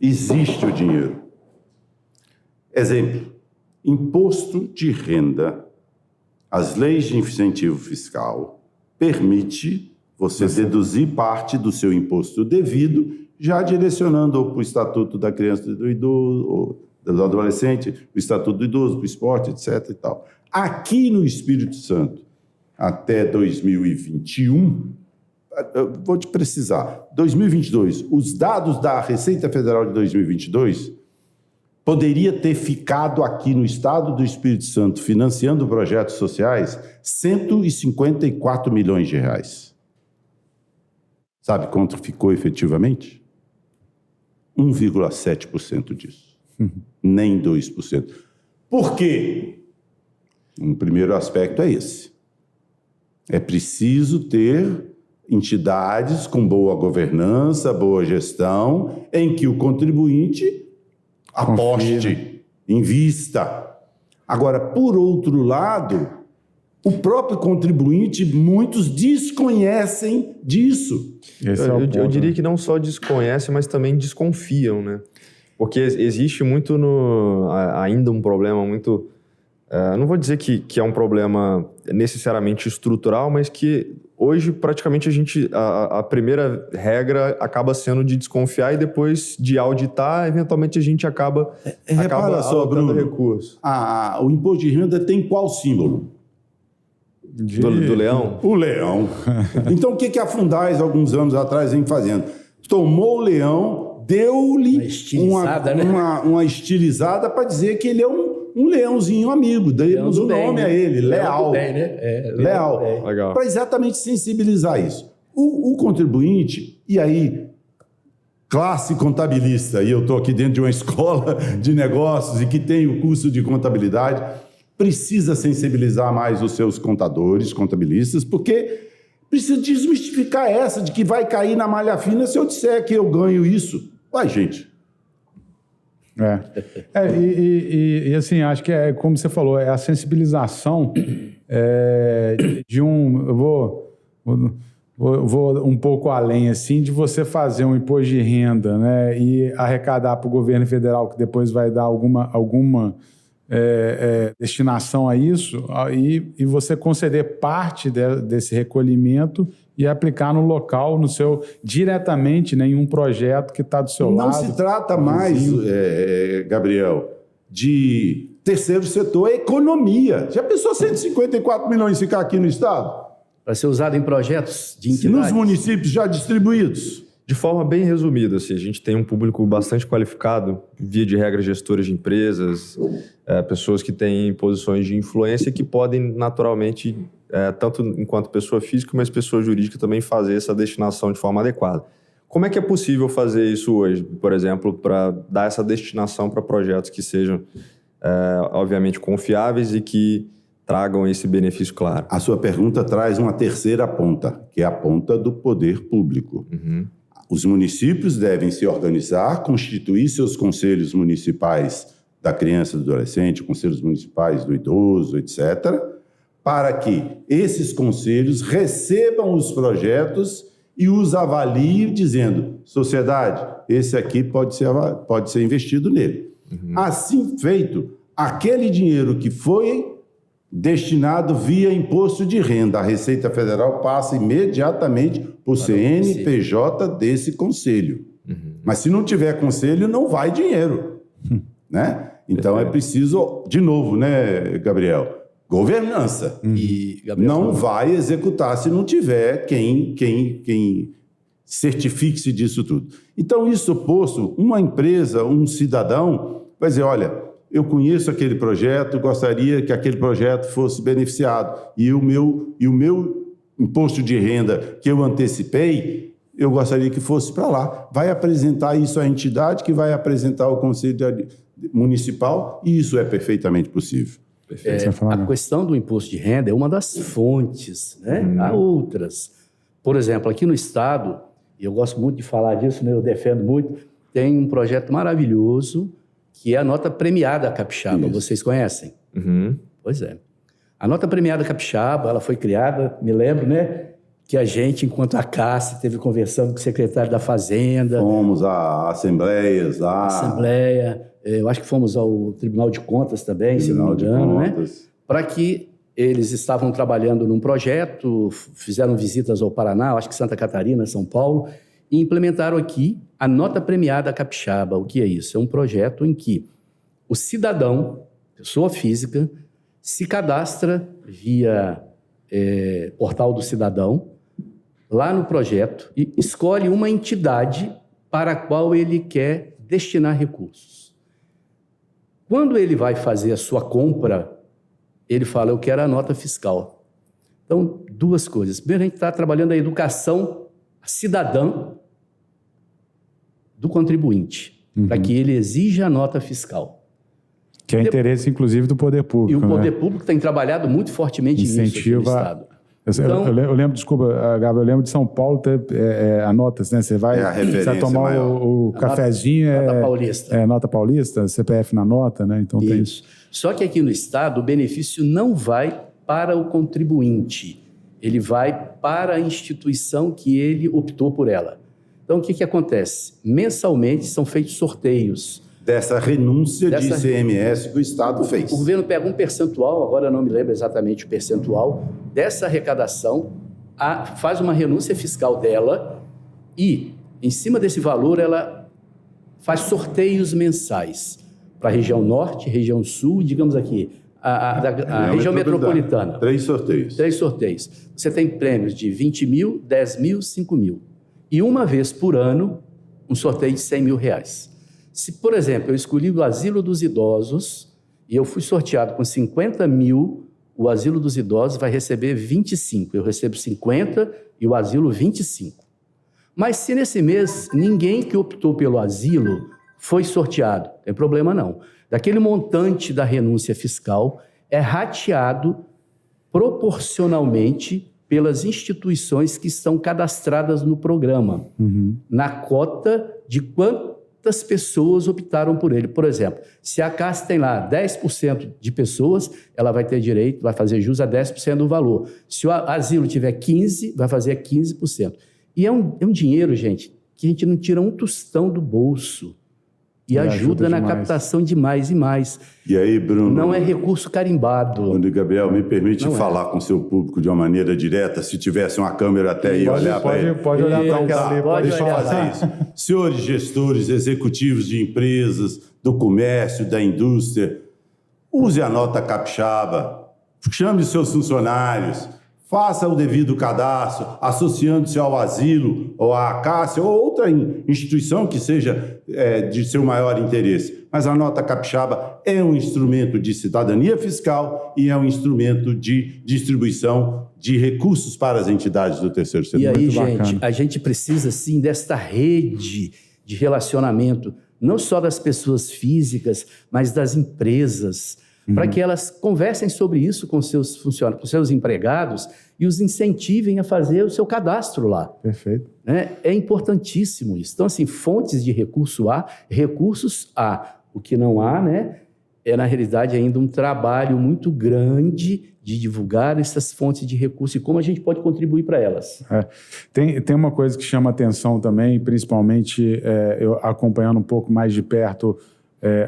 Existe o dinheiro. Exemplo, imposto de renda. As leis de incentivo fiscal permitem você deduzir parte do seu imposto devido, já direcionando para o Estatuto da Criança e do Idoso, do Adolescente, o Estatuto do Idoso, para o esporte, etc. e tal. Aqui no Espírito Santo, até 2021, eu vou te precisar, 2022, os dados da Receita Federal de 2022 poderia ter ficado aqui no Estado do Espírito Santo, financiando projetos sociais, 154 milhões de reais. Sabe quanto ficou efetivamente? 1,7% disso. Nem 2%. Por quê? Um primeiro aspecto é esse. É preciso ter entidades com boa governança, boa gestão, em que o contribuinte aposte, invista. Agora, por outro lado, o próprio contribuinte, muitos desconhecem disso. Eu diria que não só desconhecem, mas também desconfiam, né? Porque existe muito ainda um problema muito... não vou dizer que é um problema necessariamente estrutural, mas que hoje praticamente a primeira regra acaba sendo de desconfiar e depois de auditar, eventualmente a gente acaba alocando recurso. O imposto de renda tem qual símbolo? Do leão? O leão. Então o que a Fundais, alguns anos atrás, vem fazendo? Tomou o leão, deu-lhe uma estilizada para dizer que ele é um leãozinho amigo, demos o nome a ele, Leal. Leal. Para exatamente sensibilizar isso. O contribuinte, e aí, classe contabilista, e eu estou aqui dentro de uma escola de negócios e que tem o curso de contabilidade, precisa sensibilizar mais os seus contadores, contabilistas, porque precisa desmistificar essa de que vai cair na malha fina se eu disser que eu ganho isso. Vai, gente. E assim, acho que é como você falou, é a sensibilização de um... vou um pouco além, assim, de você fazer um imposto de renda, né, e arrecadar para o governo federal, que depois vai dar alguma destinação a isso, e você conceder parte desse recolhimento e aplicar no local, diretamente, né, em um projeto que está do seu lado. Não se trata mais, Gabriel, de terceiro setor, é economia. Já pensou 154 milhões ficar aqui no Estado? Para ser usado em projetos de entidades? Nos municípios já distribuídos? De forma bem resumida, assim, a gente tem um público bastante qualificado, via de regra gestores de empresas, pessoas que têm posições de influência que podem naturalmente, tanto enquanto pessoa física, mas pessoa jurídica também fazer essa destinação de forma adequada. Como é que é possível fazer isso hoje, por exemplo, para dar essa destinação para projetos que sejam, obviamente, confiáveis e que tragam esse benefício claro? A sua pergunta traz uma terceira ponta, que é a ponta do poder público. Uhum. Os municípios devem se organizar, constituir seus conselhos municipais da criança e do adolescente, conselhos municipais do idoso, etc., para que esses conselhos recebam os projetos e os avaliem dizendo, sociedade, esse aqui pode ser investido nele. Uhum. Assim feito, aquele dinheiro que foi destinado via imposto de renda, a Receita Federal passa imediatamente para o CNPJ desse conselho. Uhum. Mas se não tiver conselho, não vai dinheiro. Né? Então é preciso, de novo, né, Gabriel? Governança. E, Gabriel, não vai executar se não tiver quem certifique-se disso tudo. Então, isso posto, uma empresa, um cidadão, vai dizer, olha, eu conheço aquele projeto, gostaria que aquele projeto fosse beneficiado. E o meu imposto de renda que eu antecipei, eu gostaria que fosse para lá. Vai apresentar isso à entidade, que vai apresentar ao Conselho Municipal, e isso é perfeitamente possível. A questão do imposto de renda é uma das fontes, né? Há outras. Por exemplo, aqui no Estado, e eu gosto muito de falar disso, né? Eu defendo muito, tem um projeto maravilhoso, que é a nota premiada capixaba. Isso. Vocês conhecem? Uhum. Pois é. A nota premiada capixaba, ela foi criada, me lembro, né? Que a gente, enquanto a Cássia, teve conversando com o secretário da Fazenda. Fomos a assembleias. Assembleia, eu acho que fomos ao Tribunal de Contas também, se não me engano, né? Para que eles estavam trabalhando num projeto, fizeram visitas ao Paraná, acho que Santa Catarina, São Paulo, e implementaram aqui a nota premiada capixaba. O que é isso? É um projeto em que o cidadão, pessoa física, se cadastra via portal do cidadão, lá no projeto, e escolhe uma entidade para a qual ele quer destinar recursos. Quando ele vai fazer a sua compra, ele fala, eu quero a nota fiscal. Então, duas coisas. Primeiro, a gente está trabalhando a educação cidadã do contribuinte, para que ele exija a nota fiscal. Que é interesse, inclusive, do poder público. E o poder público tem trabalhado muito fortemente nisso aqui no Estado. Então, eu lembro, desculpa, Gabriel, eu lembro de São Paulo ter notas, né? Você vai tomar o cafezinho. Nota paulista. Nota paulista, CPF na nota, né? Então tem isso. Só que aqui no Estado, o benefício não vai para o contribuinte, ele vai para a instituição que ele optou por ela. Então, o que acontece? Mensalmente são feitos sorteios. Dessa renúncia de ICMS que o Estado fez. O governo pega um percentual, agora eu não me lembro exatamente o percentual, dessa arrecadação, faz uma renúncia fiscal dela e, em cima desse valor, ela faz sorteios mensais para a região norte, região sul, digamos aqui, a região metropolitana. 3 sorteios. 3 sorteios. Você tem prêmios de 20 mil, 10 mil, 5 mil. E uma vez por ano, um sorteio de 100 mil reais. Se, por exemplo, eu escolhi o Asilo dos Idosos e eu fui sorteado com 50 mil, o Asilo dos Idosos vai receber 25. Eu recebo 50 e o asilo 25. Mas se nesse mês ninguém que optou pelo asilo foi sorteado, não tem problema não. Daquele montante da renúncia fiscal é rateado proporcionalmente pelas instituições que estão cadastradas no programa, na cota de quantas pessoas optaram por ele. Por exemplo, se a Caixa tem lá 10% de pessoas, ela vai ter direito, vai fazer jus a 10% do valor. Se o asilo tiver 15%, vai fazer 15%. E é um dinheiro, gente, que a gente não tira um tostão do bolso. E ajuda na captação de mais e mais. E aí, Bruno... Não é recurso carimbado. Quando Gabriel me permite falar com o seu público de uma maneira direta, se tivesse uma câmera até aí, olhar para ele. Pode olhar para aquela ali. Pode Deixa eu fazer isso. Senhores gestores, executivos de empresas, do comércio, da indústria, use a nota capixaba, chame seus funcionários, faça o devido cadastro, associando-se ao asilo, ou à Caixa, ou outra instituição que seja de seu maior interesse. Mas a nota capixaba é um instrumento de cidadania fiscal e é um instrumento de distribuição de recursos para as entidades do terceiro setor. E aí, Muito gente, bacana. a gente precisa, sim, desta rede de relacionamento, não só das pessoas físicas, mas das empresas, para que elas conversem sobre isso com seus funcionários, com seus empregados e os incentivem a fazer o seu cadastro lá. Perfeito. Né? É importantíssimo isso. Então, assim, fontes de recursos há. O que não há, né, é, na realidade, ainda um trabalho muito grande de divulgar essas fontes de recursos e como a gente pode contribuir para elas. Tem uma coisa que chama atenção também, principalmente eu acompanhando um pouco mais de perto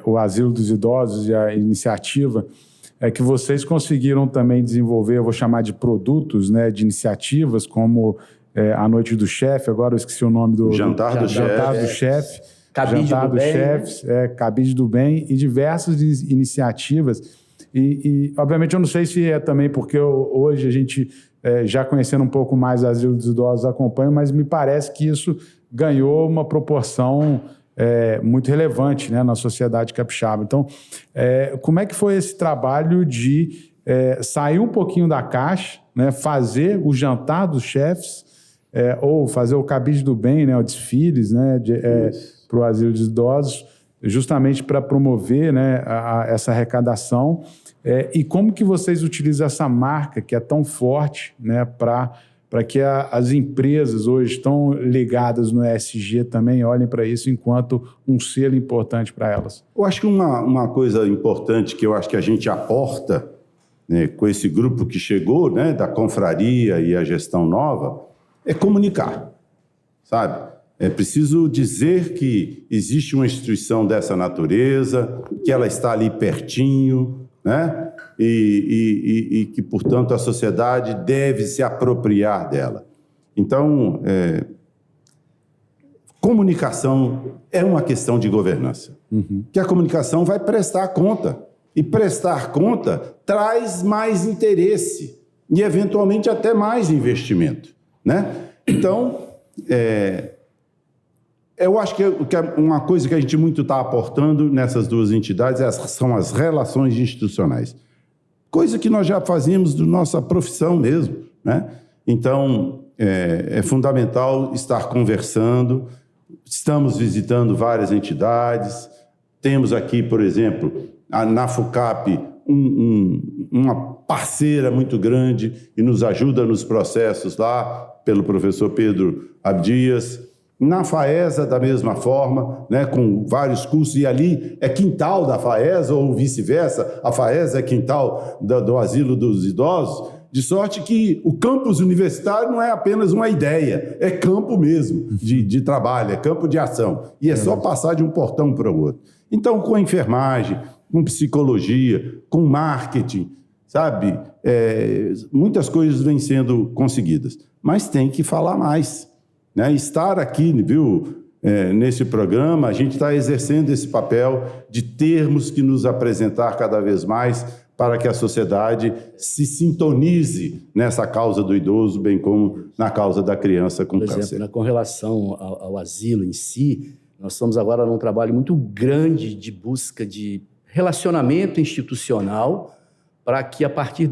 o Asilo dos Idosos e a iniciativa, é que vocês conseguiram também desenvolver, eu vou chamar de produtos, né, de iniciativas, como a Noite do Chefe, agora eu esqueci o nome do... Jantar do Chefe. Cabide Jantar do dos Bem, Chefes, Cabide do Bem e diversas iniciativas. E, obviamente, eu não sei se é também porque hoje a gente, já conhecendo um pouco mais o Asilo dos Idosos, acompanha, mas me parece que isso ganhou uma proporção muito relevante, né, na sociedade capixaba. Então, como é que foi esse trabalho de sair um pouquinho da caixa, né, fazer o Jantar dos Chefes, ou fazer o Cabide do Bem, né, o desfiles, né, para o Asilo dos Idosos, justamente para promover, né, essa arrecadação, e como que vocês utilizam essa marca que é tão forte, né, para que as empresas hoje tão ligadas no ESG também olhem para isso enquanto um selo importante para elas? Eu acho que uma coisa importante que eu acho que a gente aporta, né, com esse grupo que chegou, né, da confraria e a gestão nova, é comunicar, sabe? É preciso dizer que existe uma instituição dessa natureza, que ela está ali pertinho, né? E que, portanto, a sociedade deve se apropriar dela. Então, comunicação é uma questão de governança. Que a comunicação vai prestar conta. E prestar conta traz mais interesse e, eventualmente, até mais investimento, né? Então, eu acho que uma coisa que a gente muito está aportando nessas duas entidades são as relações institucionais. Coisa que nós já fazíamos da nossa profissão mesmo, né? Então, é fundamental estar conversando. Estamos visitando várias entidades. Temos aqui, por exemplo, na FUCAP, uma parceira muito grande e nos ajuda nos processos lá, pelo professor Pedro Abdias. Na FAESA, da mesma forma, né, com vários cursos, e ali é quintal da FAESA, ou vice-versa, a FAESA é quintal do Asilo dos Idosos, de sorte que o campus universitário não é apenas uma ideia, é campo mesmo de trabalho, é campo de ação, e é só passar de um portão para o outro. Então, com a enfermagem, com psicologia, com marketing, sabe, muitas coisas vêm sendo conseguidas, mas tem que falar mais. Né? Estar aqui, viu, nesse programa, a gente está exercendo esse papel de termos que nos apresentar cada vez mais para que a sociedade se sintonize nessa causa do idoso, bem como na causa da criança com câncer. Por exemplo, com relação ao asilo em si, nós estamos agora num trabalho muito grande de busca de relacionamento institucional para que, a partir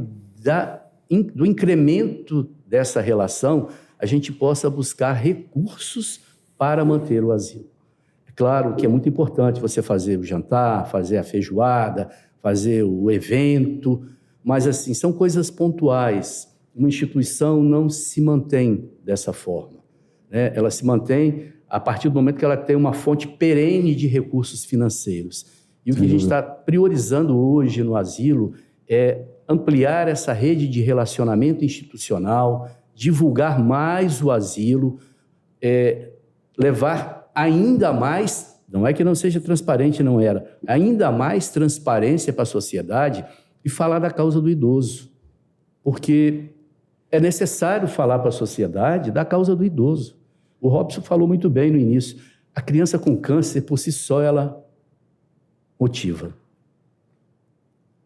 do incremento dessa relação, a gente possa buscar recursos para manter o asilo. É claro que é muito importante você fazer o jantar, fazer a feijoada, fazer o evento, mas, assim, são coisas pontuais. Uma instituição não se mantém dessa forma, né? Ela se mantém a partir do momento que ela tem uma fonte perene de recursos financeiros. E o que a gente está priorizando hoje no asilo é ampliar essa rede de relacionamento institucional, divulgar mais o asilo, levar ainda mais, não é que não seja transparente, não era, ainda mais transparência para a sociedade e falar da causa do idoso. Porque é necessário falar para a sociedade da causa do idoso. O Robson falou muito bem no início. A criança com câncer, por si só, ela motiva.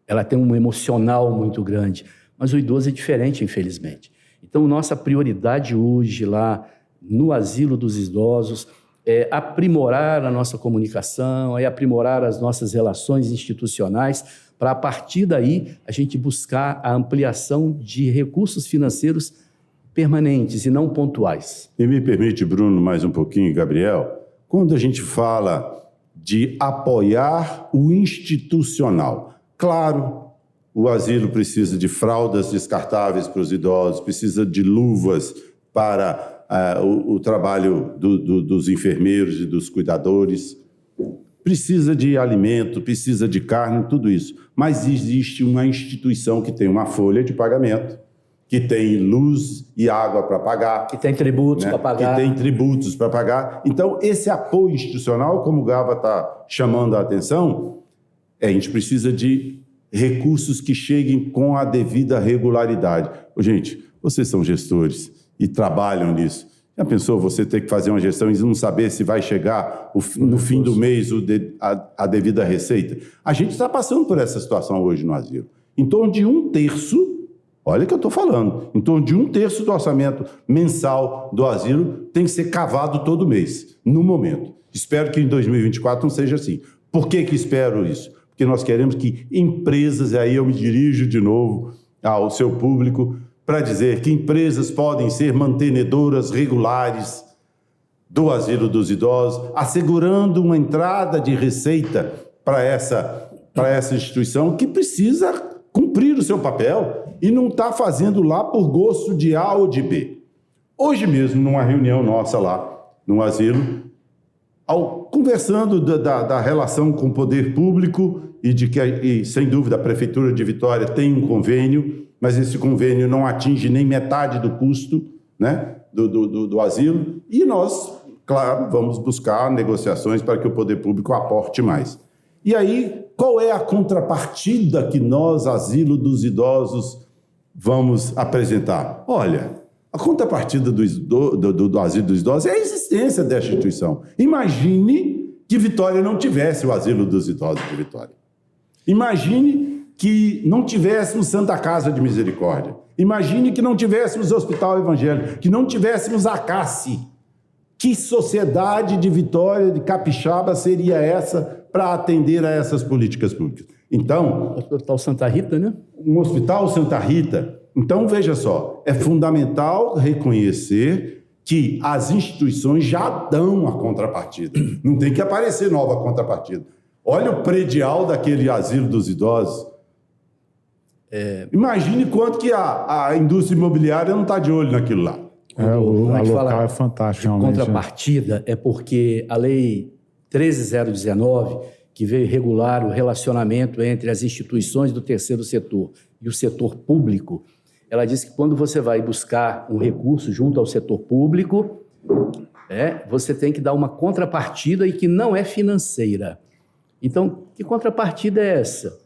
Ela tem um emocional muito grande. Mas o idoso é diferente, infelizmente. Então, nossa prioridade hoje lá no asilo dos idosos é aprimorar a nossa comunicação, é aprimorar as nossas relações institucionais, para, a partir daí, a gente buscar a ampliação de recursos financeiros permanentes e não pontuais. E me permite, Bruno, mais um pouquinho, Gabriel, quando a gente fala de apoiar o institucional, claro, o asilo precisa de fraldas descartáveis para os idosos, precisa de luvas para o trabalho dos enfermeiros e dos cuidadores, precisa de alimento, precisa de carne, tudo isso. Mas existe uma instituição que tem uma folha de pagamento, que tem luz e água para pagar. Que tem tributos, né, para pagar. Que tem tributos para pagar. Então, esse apoio institucional, como o Gaba está chamando a atenção, a gente precisa de recursos que cheguem com a devida regularidade. Gente, vocês são gestores e trabalham nisso. Já pensou você ter que fazer uma gestão e não saber se vai chegar no fim do mês a devida receita? A gente está passando por essa situação hoje no asilo. Em torno de 1/3, olha o que eu estou falando, em torno de 1/3 do orçamento mensal do asilo tem que ser cavado todo mês, no momento. Espero que em 2024 não seja assim. Por que espero isso? Porque nós queremos que empresas, e aí eu me dirijo de novo ao seu público, para dizer que empresas podem ser mantenedoras regulares do asilo dos idosos, assegurando uma entrada de receita para essa instituição que precisa cumprir o seu papel e não está fazendo lá por gosto de A ou de B. Hoje mesmo, numa reunião nossa lá no asilo, conversando da relação com o poder público e sem dúvida, a Prefeitura de Vitória tem um convênio, mas esse convênio não atinge nem metade do custo, né, do asilo, e nós, claro, vamos buscar negociações para que o poder público aporte mais. E aí, qual é a contrapartida que nós, asilo dos idosos, vamos apresentar? Olha, a contrapartida do asilo dos idosos é a existência dessa instituição. Imagine que Vitória não tivesse o asilo dos idosos de Vitória. Imagine que não tivéssemos Santa Casa de Misericórdia. Imagine que não tivéssemos o Hospital Evangélico, que não tivéssemos a CACE. Que sociedade de Vitória, de Capixaba, seria essa para atender a essas políticas públicas? Então... O Hospital Santa Rita, né? Um Hospital Santa Rita. Então, veja só, é fundamental reconhecer que as instituições já dão a contrapartida. Não tem que aparecer nova contrapartida. Olha o predial daquele asilo dos idosos. Imagine quanto que a indústria imobiliária não está de olho naquilo lá. O local é fantástico, realmente. Contrapartida é porque a Lei 13.019, que veio regular o relacionamento entre as instituições do terceiro setor e o setor público, ela diz que quando você vai buscar um recurso junto ao setor público, você tem que dar uma contrapartida e que não é financeira. Então, que contrapartida é essa?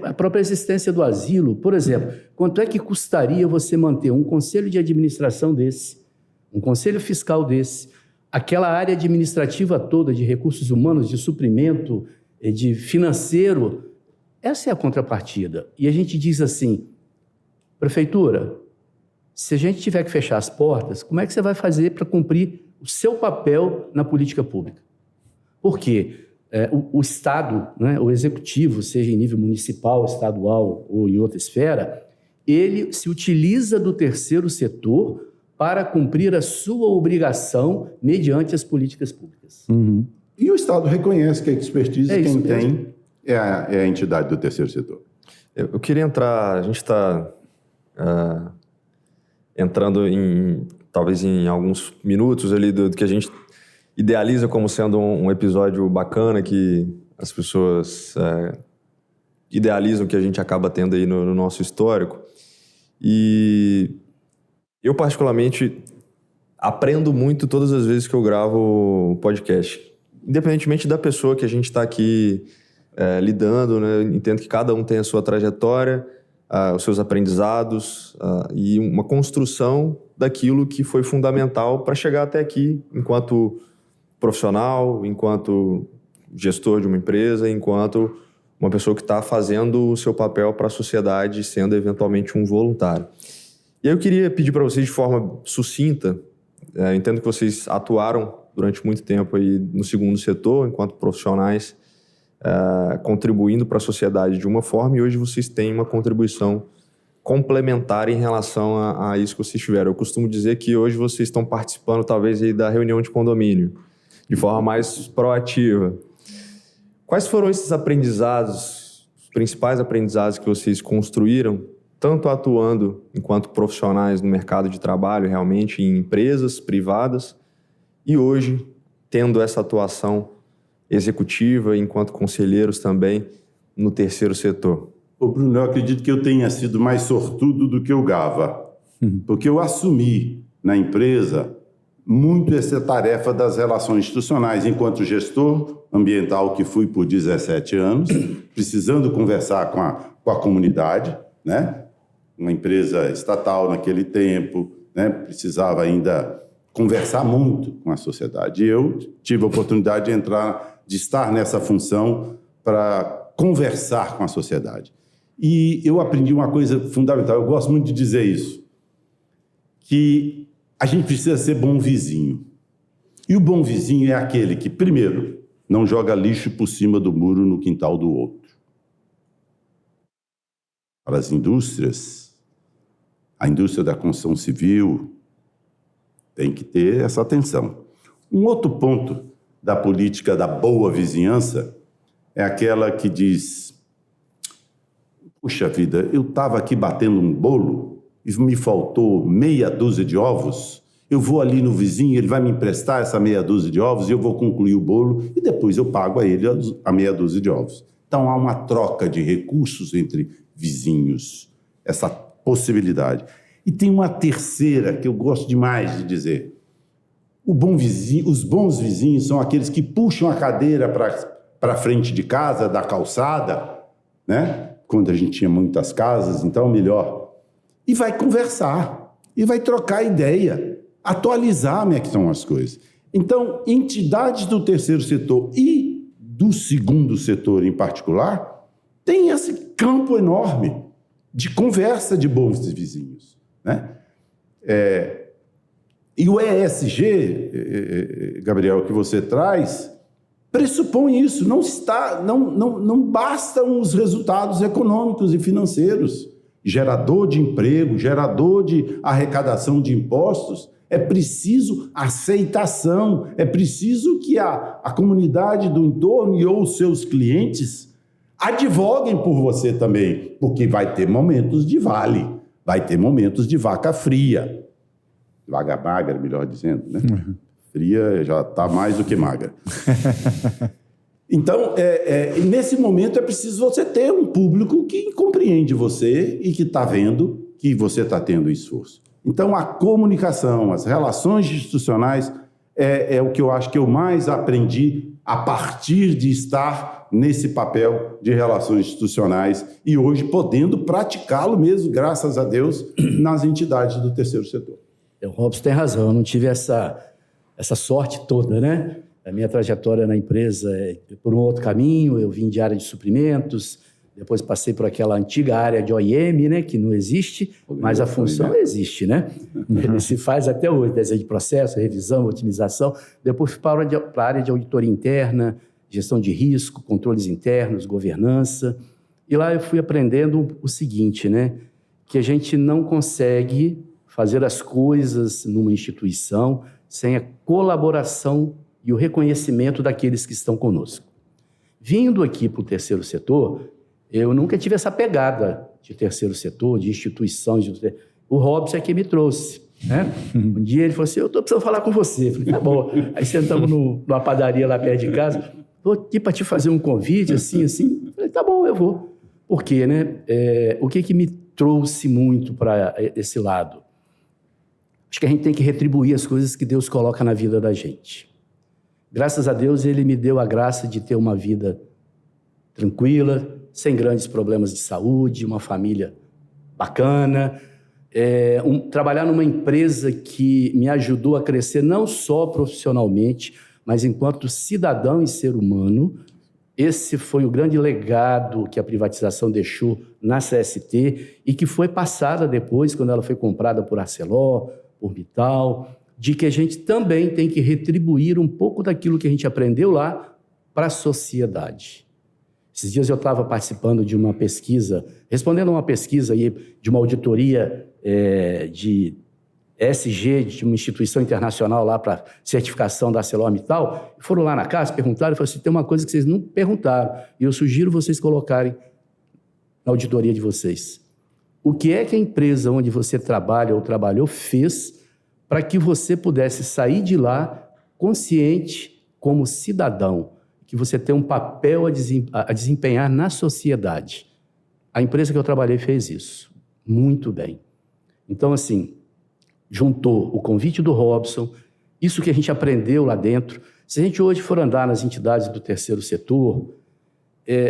A própria existência do asilo. Por exemplo, quanto é que custaria você manter um conselho de administração desse, um conselho fiscal desse, aquela área administrativa toda de recursos humanos, de suprimento, de financeiro? Essa é a contrapartida. E a gente diz assim, prefeitura, se a gente tiver que fechar as portas, como é que você vai fazer para cumprir o seu papel na política pública? Por quê? O Estado, né, o Executivo, seja em nível municipal, estadual ou em outra esfera, ele se utiliza do terceiro setor para cumprir a sua obrigação mediante as políticas públicas. Uhum. E o Estado reconhece que a expertise quem tem é a entidade do terceiro setor. Eu queria entrar, a gente está entrando talvez em alguns minutos ali do que a gente idealiza como sendo um episódio bacana, que as pessoas idealizam, que a gente acaba tendo aí no nosso histórico. E eu, particularmente, aprendo muito todas as vezes que eu gravo podcast. Independentemente da pessoa que a gente está aqui lidando, né? Entendo que cada um tem a sua trajetória, os seus aprendizados e uma construção daquilo que foi fundamental para chegar até aqui, enquanto profissional, enquanto gestor de uma empresa, enquanto uma pessoa que está fazendo o seu papel para a sociedade, sendo eventualmente um voluntário. E aí eu queria pedir para vocês, de forma sucinta, entendo que vocês atuaram durante muito tempo aí no segundo setor, enquanto profissionais, contribuindo para a sociedade de uma forma, e hoje vocês têm uma contribuição complementar em relação a isso que vocês tiveram. Eu costumo dizer que hoje vocês estão participando, talvez, aí da reunião de condomínio, de forma mais proativa. Quais foram esses aprendizados, os principais aprendizados que vocês construíram, tanto atuando enquanto profissionais no mercado de trabalho, realmente em empresas privadas, e hoje tendo essa atuação executiva, enquanto conselheiros também, no terceiro setor? Ô Bruno, eu acredito que eu tenha sido mais sortudo do que o Gava, porque eu assumi na empresa muito essa tarefa das relações institucionais, enquanto gestor ambiental que fui por 17 anos, precisando conversar com a comunidade, né? Uma empresa estatal naquele tempo, né? Precisava ainda conversar muito com a sociedade. E eu tive a oportunidade de estar nessa função para conversar com a sociedade. E eu aprendi uma coisa fundamental, eu gosto muito de dizer isso, que a gente precisa ser bom vizinho. E o bom vizinho é aquele que, primeiro, não joga lixo por cima do muro no quintal do outro. Para as indústrias, a indústria da construção civil tem que ter essa atenção. Um outro ponto da política da boa vizinhança é aquela que diz: puxa vida, eu estava aqui batendo um bolo e me faltou meia dúzia de ovos, eu vou ali no vizinho, ele vai me emprestar essa meia dúzia de ovos e eu vou concluir o bolo e depois eu pago a ele a meia dúzia de ovos. Então há uma troca de recursos entre vizinhos, essa possibilidade. E tem uma terceira que eu gosto demais de dizer: os bons vizinhos são aqueles que puxam a cadeira para frente de casa, da calçada, né? Quando a gente tinha muitas casas, então melhor. E vai conversar, e vai trocar ideia, atualizar como é que estão as coisas. Então, entidades do terceiro setor e do segundo setor em particular têm esse campo enorme de conversa de bons vizinhos, né? E o ESG, Gabriel, que você traz, pressupõe isso. Não bastam os resultados econômicos e financeiros. Gerador de emprego, gerador de arrecadação de impostos, é preciso aceitação, é preciso que a comunidade do entorno e ou os seus clientes advoguem por você também, porque vai ter momentos de vale, vai ter momentos de vaca fria. Vaca magra, melhor dizendo, né? Fria já está mais do que magra. Então, nesse momento é preciso você ter um público que compreende você e que está vendo que você está tendo esforço. Então, a comunicação, as relações institucionais é o que eu acho que eu mais aprendi a partir de estar nesse papel de relações institucionais e hoje podendo praticá-lo mesmo, graças a Deus, nas entidades do terceiro setor. O Robson tem razão, eu não tive essa sorte toda, né? A minha trajetória na empresa é por um outro caminho, eu vim de área de suprimentos, depois passei por aquela antiga área de OIM, né, que não existe, mas a função existe, né? Ele se faz até hoje, desenho de processo, revisão, otimização. Depois fui para a área de auditoria interna, gestão de risco, controles internos, governança. E lá eu fui aprendendo o seguinte, né, que a gente não consegue fazer as coisas numa instituição sem a colaboração e o reconhecimento daqueles que estão conosco. Vindo aqui para o terceiro setor, eu nunca tive essa pegada de terceiro setor, de instituições. O Robson é que me trouxe. né? Um dia ele falou assim, eu estou precisando falar com você. Eu falei, tá bom. Aí sentamos numa padaria lá perto de casa, vou aqui para te fazer um convite, assim. Eu falei, tá bom, eu vou. Por quê, né? O que me trouxe muito para esse lado? Acho que a gente tem que retribuir as coisas que Deus coloca na vida da gente. Graças a Deus, Ele me deu a graça de ter uma vida tranquila, sem grandes problemas de saúde, uma família bacana, trabalhar numa empresa que me ajudou a crescer não só profissionalmente, mas enquanto cidadão e ser humano. Esse foi o grande legado que a privatização deixou na CST e que foi passada depois, quando ela foi comprada por Arcelor, por Vital, de que a gente também tem que retribuir um pouco daquilo que a gente aprendeu lá para a sociedade. Esses dias eu estava participando de uma pesquisa, respondendo a uma pesquisa aí de uma auditoria de ESG, de uma instituição internacional lá para certificação da ArcelorMittal, foram lá na casa, perguntaram, e falaram assim, tem uma coisa que vocês não perguntaram, e eu sugiro vocês colocarem na auditoria de vocês. O que é que a empresa onde você trabalha ou trabalhou fez para que você pudesse sair de lá consciente como cidadão, que você tem um papel a desempenhar na sociedade? A empresa que eu trabalhei fez isso, muito bem. Então, assim, juntou o convite do Robson, isso que a gente aprendeu lá dentro. Se a gente hoje for andar nas entidades do terceiro setor,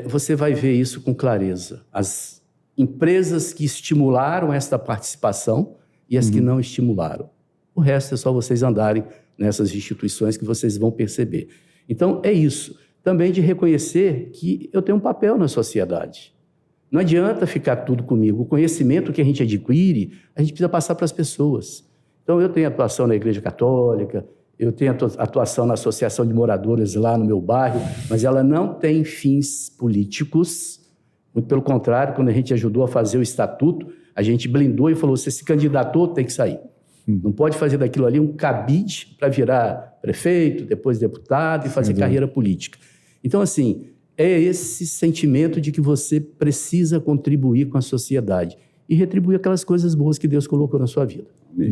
você vai ver isso com clareza. As empresas que estimularam esta participação e as que não estimularam. O resto é só vocês andarem nessas instituições que vocês vão perceber. Então, é isso. Também de reconhecer que eu tenho um papel na sociedade. Não adianta ficar tudo comigo. O conhecimento que a gente adquire, a gente precisa passar para as pessoas. Então, eu tenho atuação na Igreja Católica, eu tenho atuação na Associação de Moradores lá no meu bairro, mas ela não tem fins políticos. Muito pelo contrário, quando a gente ajudou a fazer o estatuto, a gente blindou e falou, você se candidatou, tem que sair. Não pode fazer daquilo ali um cabide para virar prefeito, depois deputado e fazer carreira política. Então, assim, é esse sentimento de que você precisa contribuir com a sociedade e retribuir aquelas coisas boas que Deus colocou na sua vida.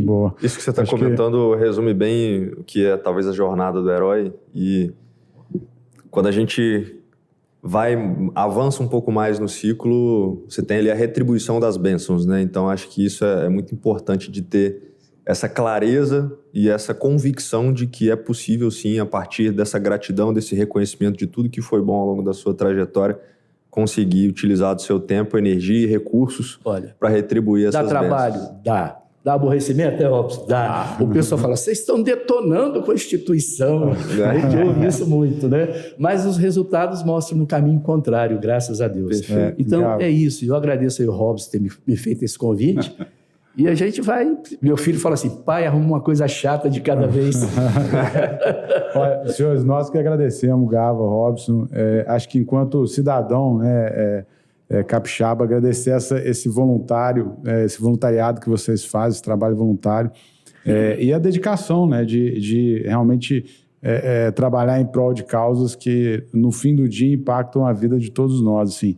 Boa. Isso que você está comentando resume bem o que é talvez a jornada do herói, e quando a gente avança um pouco mais no ciclo, você tem ali a retribuição das bênçãos, né? Então acho que isso é muito importante de ter essa clareza e essa convicção de que é possível sim, a partir dessa gratidão, desse reconhecimento de tudo que foi bom ao longo da sua trajetória, conseguir utilizar do seu tempo, energia e recursos para retribuir essas bênçãos. Dá trabalho? Dá. Dá aborrecimento, Robson? Dá. O pessoal fala, vocês estão detonando com a instituição. A gente ouve isso muito, né? Mas os resultados mostram no caminho contrário, graças a Deus. Então, é isso. Eu agradeço aí o Robson ter me feito esse convite. E a gente vai... Meu filho fala assim, pai, arruma uma coisa chata de cada vez. Olha, senhores, nós que agradecemos, Gava, Robson. Acho que enquanto cidadão, capixaba, agradecer esse voluntariado que vocês fazem, esse trabalho voluntário, e a dedicação, né, de realmente trabalhar em prol de causas que, no fim do dia, impactam a vida de todos nós, assim.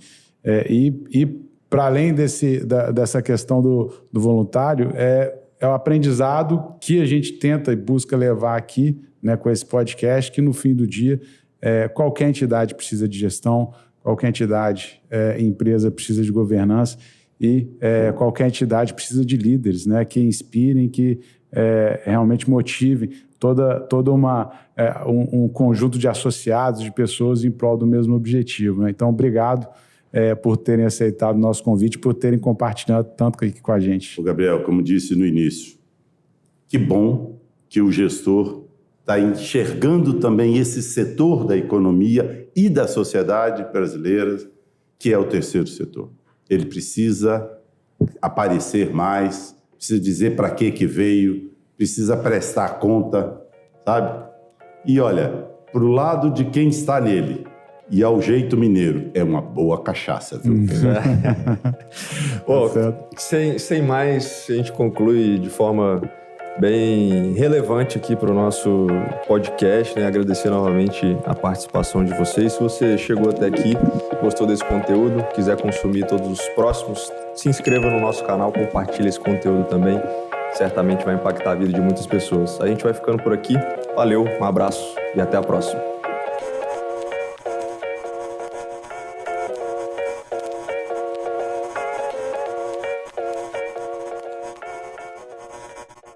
Para além dessa questão do voluntário, é o aprendizado que a gente tenta e busca levar aqui, né, com esse podcast, que no fim do dia, qualquer entidade precisa de gestão, qualquer entidade, empresa precisa de governança e qualquer entidade precisa de líderes, né, que inspirem, que realmente motivem todo um conjunto de associados, de pessoas em prol do mesmo objetivo, né? Então, obrigado por terem aceitado o nosso convite, por terem compartilhado tanto aqui com a gente. Ô Gabriel, como disse no início, que bom que o gestor está enxergando também esse setor da economia e da sociedade brasileira, que é o terceiro setor. Ele precisa aparecer mais, precisa dizer para que veio, precisa prestar conta, sabe? E olha, para o lado de quem está nele, e ao jeito mineiro, é uma boa cachaça, viu? Bom, sem mais, a gente conclui de forma bem relevante aqui para o nosso podcast, né? Agradecer novamente a participação de vocês. Se você chegou até aqui, gostou desse conteúdo, quiser consumir todos os próximos, se inscreva no nosso canal, compartilhe esse conteúdo também certamente vai impactar a vida de muitas pessoas. A gente vai ficando por aqui. Valeu, um abraço e até a próxima.